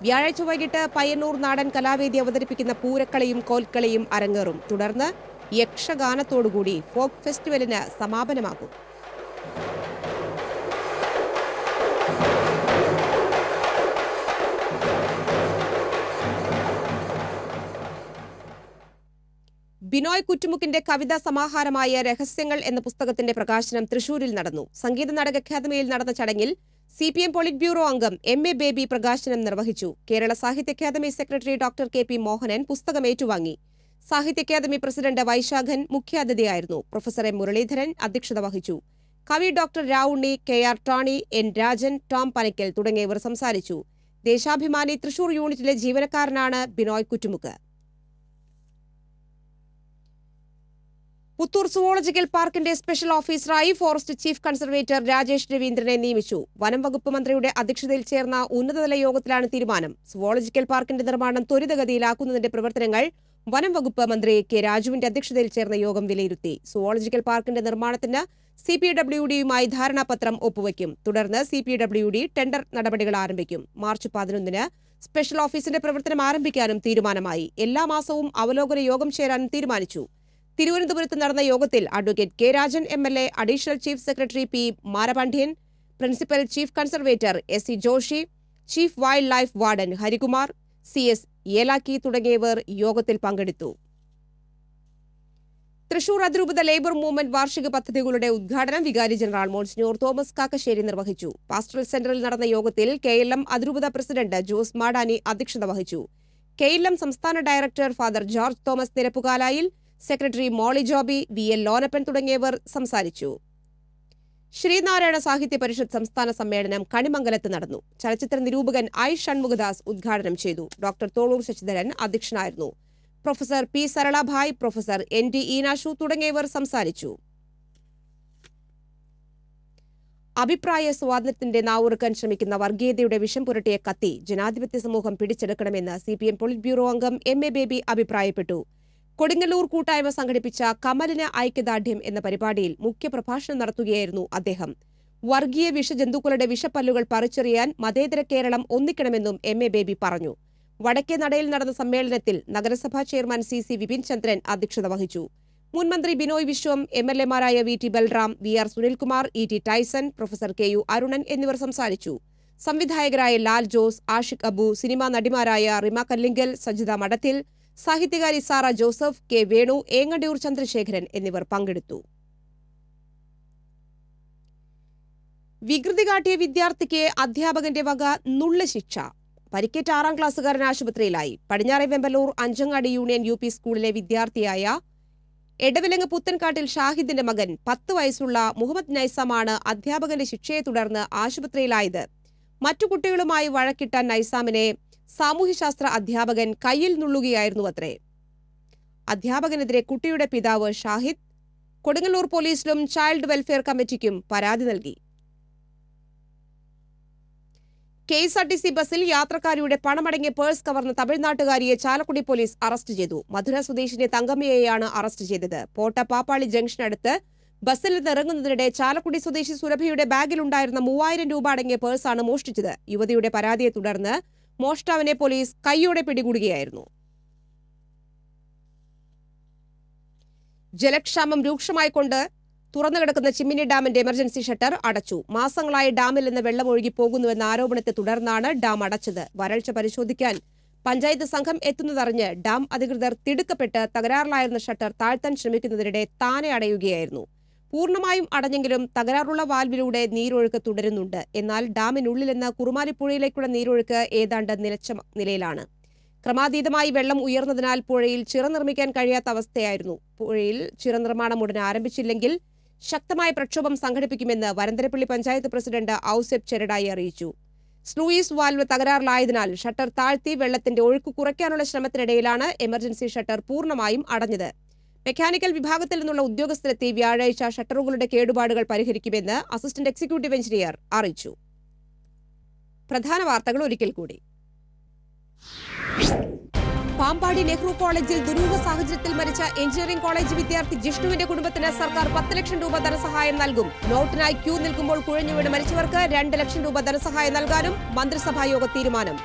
വ്യാഴാഴ്ച വൈകിട്ട് പയ്യന്നൂർ നാടൻ കലാവേദി അവതരിപ്പിക്കുന്ന പൂരക്കളിയും കോൽക്കളിയും അരങ്ങേറും. തുടർന്ന് യക്ഷഗാനത്തോടുകൂടി ഫോക്ക് ഫെസ്റ്റിവലിന് സമാപനമാകും. ബിനോയ് കുറ്റുമുക്കിന്റെ കവിതാ സമാഹാരമായ രഹസ്യങ്ങൾ എന്ന പുസ്തകത്തിന്റെ പ്രകാശനം തൃശൂരിൽ നടന്നു. സംഗീത നാടക അക്കാദമിയിൽ നടന്ന ചടങ്ങിൽ CPM പോളിറ്റ് ബ്യൂറോ അംഗം MA ബേബി പ്രകാശനം നിർവഹിച്ചു. Kerala Sahitya academy secretary doctor KP Mohanan പുസ്തകം ഏറ്റുവാങ്ങി. സാഹിത്യ അക്കാദമി പ്രസിഡന്റ് വൈശാഖൻ മുഖ്യാതിഥിയായിരുന്നു. പ്രൊഫസർ M മുരളീധരൻ അധ്യക്ഷത വഹിച്ചു. കവി doctor Ravunni, KR Tony, N Rajan, Tom Panakkal തുടങ്ങിയവർ സംസാരിച്ചു. ദേശാഭിമാനി തൃശൂർ യൂണിറ്റിലെ ജീവനക്കാരനാണ് ബിനോയ് കുറ്റുമുക്ക്. പുത്തൂർ സുവോളജിക്കൽ പാർക്കിന്റെ സ്പെഷ്യൽ ഓഫീസറായി ഫോറസ്റ്റ് ചീഫ് കൺസർവേറ്റർ രാജേഷ് രവീന്ദ്രനെ നിയമിച്ചു. വനം വകുപ്പ് മന്ത്രിയുടെ അധ്യക്ഷതയിൽ ചേർന്ന ഉന്നതതല യോഗത്തിലാണ് തീരുമാനം. സുവോളജിക്കൽ പാർക്കിന്റെ നിർമ്മാണം ത്വരിതഗതിയിലാക്കുന്നതിന്റെ പ്രവർത്തനങ്ങൾ വനം വകുപ്പ് മന്ത്രി K രാജുവിന്റെ അധ്യക്ഷതയിൽ ചേർന്ന യോഗം വിലയിരുത്തി. സുവോളജിക്കൽ പാർക്കിന്റെ നിർമ്മാണത്തിന് CPWDയുമായി ധാരണാപത്രം ഒപ്പുവയ്ക്കും. തുടർന്ന് CPWD ടെൻഡർ നടപടികൾ ആരംഭിക്കും. മാർച്ച് 11-ന് സ്പെഷ്യൽ ഓഫീസിന്റെ പ്രവർത്തനം ആരംഭിക്കാനും തീരുമാനമായി. എല്ലാ മാസവും അവലോകന യോഗം ചേരാനും തീരുമാനിച്ചു. തിരുവനന്തപുരത്ത് നടന്ന യോഗത്തിൽ advocate K Rajan MLA, additional chief secretary P Marapandian, principal chief conservator SC Joshi, chief wildlife warden Harikumar, CS Elakki തുടങ്ങിയവർ യോഗത്തിൽ പങ്കെടുത്തു. തൃശൂർ അതിരൂപത ലേബർ മൂവ്മെന്റ് വാർഷിക പദ്ധതികളുടെ ഉദ്ഘാടനം വികാരി ജനറൽ മോൺസിഞ്ഞോർ തോമസ് കാക്കശ്ശേരി നിർവഹിച്ചു. പാസ്റ്ററൽ സെന്ററിൽ നടന്ന യോഗത്തിൽ KLM അതിരൂപത പ്രസിഡന്റ് ജോസ് മാടാനി അധ്യക്ഷത വഹിച്ചു. KLM സംസ്ഥാന director father George Thomas Nirappukalayil, secretary Molly Joby, VL Lonappan തുടങ്ങിയവർ സംസാരിച്ചു. ശ്രീനാരായണ സാഹിത്യ പരിഷത്ത് സംസ്ഥാന സമ്മേളനം കണിമംഗലത്ത് നടന്നു. ചലച്ചിത്ര നിരൂപകൻ I ഷൺമുഖദാസ് ഉദ്ഘാടനം ചെയ്തു. ഡോക്ടർ തോളൂർ ശശിധരൻ അധ്യക്ഷനായിരുന്നു. പ്രൊഫസർ P സരളഭായ്, പ്രൊഫസർ ND ഈനാഷു തുടങ്ങിയവർ സംസാരിച്ചു. അഭിപ്രായ സ്വാതന്ത്ര്യത്തിന്റെ നാവുറുക്കാൻ ശ്രമിക്കുന്ന വർഗീയതയുടെ വിഷം പുരട്ടിയ കത്തി ജനാധിപത്യ സമൂഹം പിടിച്ചെടുക്കണമെന്ന് CPM പോളിറ്റ് ബ്യൂറോ അംഗം MA ബേബി അഭിപ്രായപ്പെട്ടു. കൊടുങ്ങല്ലൂർ കൂട്ടായ്മ സംഘടിപ്പിച്ച കമലിന് ഐക്യദാർഢ്യം എന്ന പരിപാടിയിൽ മുഖ്യപ്രഭാഷണം നടത്തുകയായിരുന്നു അദ്ദേഹം. വർഗീയ വിഷജന്തുക്കളുടെ വിഷപ്പല്ലുകൾ പറിച്ചെറിയാൻ മതേതര കേരളം ഒന്നിക്കണമെന്നും MA ബേബി പറഞ്ഞു. വടക്കേ നടയിൽ നടന്ന സമ്മേളനത്തിൽ നഗരസഭാ ചെയർമാൻ CC വിപിൻ ചന്ദ്രൻ അധ്യക്ഷത വഹിച്ചു. മുൻമന്ത്രി ബിനോയ് വിശ്വം, MLAമാരായ VT Balram, VR Sunilkumar, ET Tyson, professor KU Arunan എന്നിവർ സംസാരിച്ചു. സംവിധായകരായ ലാൽ ജോസ്, ആഷിഖ് അബു, സിനിമാ നടിമാരായ റിമ കല്ലിങ്കൽ, സജിത മഠത്തിൽ, സാഹിത്യകാരി സാറ ജോസഫ്, K വേണു, ഏങ്ങണ്ടിയൂർ ചന്ദ്രശേഖരൻ എന്നിവർ പങ്കെടുത്തു. വികൃതി കാട്ടിയ വിദ്യാർത്ഥിക്ക് അധ്യാപകന്റെ വക നുള്ള ശിക്ഷ. പരിക്കേറ്റ 6ാം ക്ലാസ്സുകാരൻ ആശുപത്രിയിലായി. പടിഞ്ഞാറെ വെമ്പലൂർ അഞ്ചങ്ങാടി യൂണിയൻ UP സ്കൂളിലെ വിദ്യാർത്ഥിയായ എടവിലങ്ങ് പുത്തൻകാട്ടിൽ ഷാഹിദിന്റെ മകൻ 10 വയസ്സുള്ള മുഹമ്മദ് നൈസാമാണ് അധ്യാപകന്റെ ശിക്ഷയെ തുടർന്ന് ആശുപത്രിയിലായത്. മറ്റു കുട്ടികളുമായി വഴക്കിട്ട നൈസാമിനെ സാമൂഹ്യശാസ്ത്ര അധ്യാപകൻ കയ്യിൽ നുള്ളുകയായിരുന്നു അത്രേ. അധ്യാപകനെതിരെ കുട്ടിയുടെ പിതാവ് ഷാഹിദ് കൊടുങ്ങല്ലൂർ പോലീസിലും ചൈൽഡ് വെൽഫെയർ കമ്മിറ്റിക്കും പരാതി നൽകി. KSRTC ബസ്സിൽ യാത്രക്കാരിയുടെ പണമടങ്ങിയ പേഴ്സ് കവർന്ന തമിഴ്നാട്ടുകാരിയെ ചാലക്കുടി പോലീസ് അറസ്റ്റ് ചെയ്തു. മധുര സ്വദേശിനി തങ്കമ്മയെയാണ് അറസ്റ്റ് ചെയ്തത്. പോട്ട പാപ്പാളി ജംഗ്ഷനടുത്ത് ബസ്സിൽ നിന്നിറങ്ങുന്നതിനിടെ ചാലക്കുടി സ്വദേശി സുരഭയുടെ ബാഗിലുണ്ടായിരുന്ന 3000 രൂപ അടങ്ങിയ പേഴ്സാണ് മോഷ്ടിച്ചത്. യുവതിയുടെ പരാതിയെ തുടർന്ന് മോഷ്ടാവിനെ പോലീസ് കൈയോടെ പിടികൂടുകയായിരുന്നു. ജലക്ഷാമം രൂക്ഷമായിക്കൊണ്ട് തുറന്നുകിടക്കുന്ന ചിമ്മിനി ഡാമിന്റെ എമർജൻസി ഷട്ടർ അടച്ചു. മാസങ്ങളായി ഡാമിൽ നിന്ന് വെള്ളം ഒഴുകി പോകുന്നുവെന്ന ആരോപണത്തെ തുടർന്നാണ് ഡാം അടച്ചത്. വരൾച്ച പരിശോധിക്കാൻ പഞ്ചായത്ത് സംഘം എത്തുന്നതറിഞ്ഞ് ഡാം അധികൃതർ തിടുക്കപ്പെട്ട് തകരാറിലായിരുന്ന ഷട്ടർ താഴ്ത്താൻ ശ്രമിക്കുന്നതിനിടെ താനെ അടയുകയായിരുന്നു. പൂർണ്ണമായും അടഞ്ഞെങ്കിലും തകരാറുള്ള വാൽവിലൂടെ നീരൊഴുക്ക് തുടരുന്നുണ്ട്. എന്നാൽ ഡാമിനുള്ളിൽ നിന്ന് കുറുമാലിപ്പുഴയിലേക്കുള്ള നീരൊഴുക്ക് ഏതാണ്ട് നിലച്ച നിലയിലാണ്. ക്രമാതീതമായി വെള്ളം ഉയർന്നതിനാൽ പുഴയിൽ ചിറ നിർമ്മിക്കാൻ കഴിയാത്ത അവസ്ഥയായിരുന്നു. പുഴയിൽ ചിറ നിർമ്മാണം ഉടൻ ആരംഭിച്ചില്ലെങ്കിൽ ശക്തമായ പ്രക്ഷോഭം സംഘടിപ്പിക്കുമെന്ന് വരന്തരപ്പള്ളി പഞ്ചായത്ത് പ്രസിഡന്റ് ഔസേപ്പ് ചെരടായി അറിയിച്ചു. സ്ലൂയിസ് വാൽവ് തകരാറിലായതിനാൽ ഷട്ടർ താഴ്ത്തി വെള്ളത്തിന്റെ ഒഴുക്ക് കുറയ്ക്കാനുള്ള ശ്രമത്തിനിടയിലാണ് എമർജൻസി ഷട്ടർ പൂർണ്ണമായും അടഞ്ഞത്. മെക്കാനിക്കൽ വിഭാഗത്തിൽ നിന്നുള്ള ഉദ്യോഗസ്ഥരെത്തി വ്യാഴാഴ്ച ഷട്ടറുകളുടെ കേടുപാടുകൾ പരിഹരിക്കുമെന്ന് അസിസ്റ്റന്റ് എക്സിക്യൂട്ടീവ് എഞ്ചിനീയർ അറിയിച്ചു. പ്രധാന വാർത്തകൾ ഒരിക്കൽ കൂടി. പാമ്പാടി നെഹ്റു കോളേജിൽ ദുരൂഹ സാഹചര്യത്തിൽ മരിച്ച എഞ്ചിനീയറിംഗ് കോളേജ് വിദ്യാർത്ഥി ജിഷ്ണുവിന്റെ കുടുംബത്തിന് സർക്കാർ 10 ലക്ഷം രൂപ ധനസഹായം നൽകും. നോട്ടിനായി ക്യൂ നിൽക്കുമ്പോൾ കുഴഞ്ഞു വീണ് മരിച്ചവർക്ക് 2 ലക്ഷം രൂപ ധനസഹായം നൽകാനും മന്ത്രിസഭായോഗ തീരുമാനം.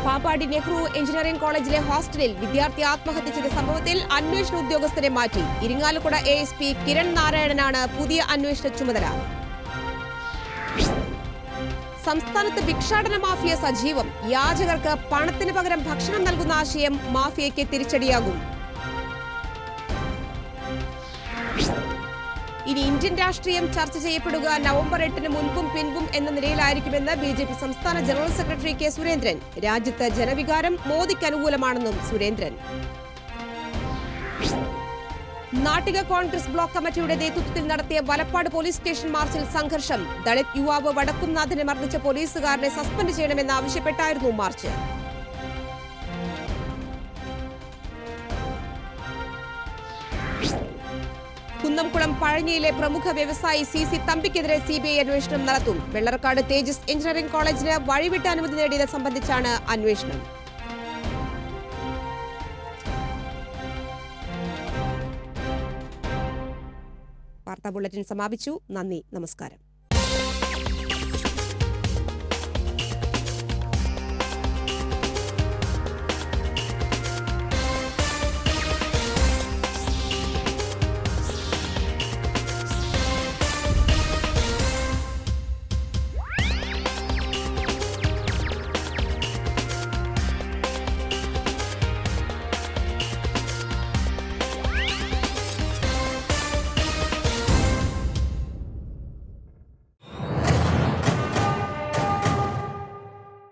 പാമ്പാടി നെഹ്റു എഞ്ചിനീയറിംഗ് കോളേജിലെ ഹോസ്റ്റലിൽ വിദ്യാർത്ഥി ആത്മഹത്യ ചെയ്ത സംഭവത്തിൽ അന്വേഷണ ഉദ്യോഗസ്ഥരെ മാറ്റി. ഇരിങ്ങാലക്കുട ASP കിരൺ നാരായണനാണ് പുതിയ അന്വേഷണ ചുമതല. സംസ്ഥാനത്ത് ഭിക്ഷാടന മാഫിയ സജീവം. യാചകർക്ക് പണത്തിന് പകരം ഭക്ഷണം നൽകുന്ന ആശയം മാഫിയയ്ക്ക് തിരിച്ചടിയാകും. ഇനി ഇന്ത്യൻ രാഷ്ട്രീയം ചർച്ച ചെയ്യപ്പെടുക നവംബർ 8-ന് മുൻപും പിൻപും എന്ന നിലയിലായിരിക്കുമെന്ന് BJP സംസ്ഥാന ജനറൽ സെക്രട്ടറി K. സുരേന്ദ്രൻ. രാജ്യത്ത് ജനവികാരം മോദിക്ക് അനുകൂലമാണെന്നും സുരേന്ദ്രൻ. നാട്ടിക കോൺഗ്രസ് ബ്ലോക്ക് കമ്മിറ്റിയുടെ നേതൃത്വത്തിൽ നടത്തിയ വലപ്പാട് പോലീസ് സ്റ്റേഷൻ മാർച്ചിൽ സംഘർഷം. ദളിത് യുവാവ് വടക്കുംനാഥനെ മർദ്ദിച്ച പോലീസുകാരനെ സസ്പെൻഡ് ചെയ്യണമെന്നാവശ്യപ്പെട്ടായിരുന്നു മാർച്ച്. കുന്നംകുളം പഴഞ്ഞിയിലെ പ്രമുഖ വ്യവസായി CC തമ്പിക്കെതിരെ CBI അന്വേഷണം നടത്തും. വെള്ളറക്കാട് തേജസ് എഞ്ചിനീയറിംഗ് കോളേജിന് വഴിവിട്ട അനുമതി നേടിയത് സംബന്ധിച്ചാണ് അന്വേഷണം. വാർത്താ ബുള്ളറ്റിൻ സമാപിച്ചു. നന്ദി, നമസ്കാരം.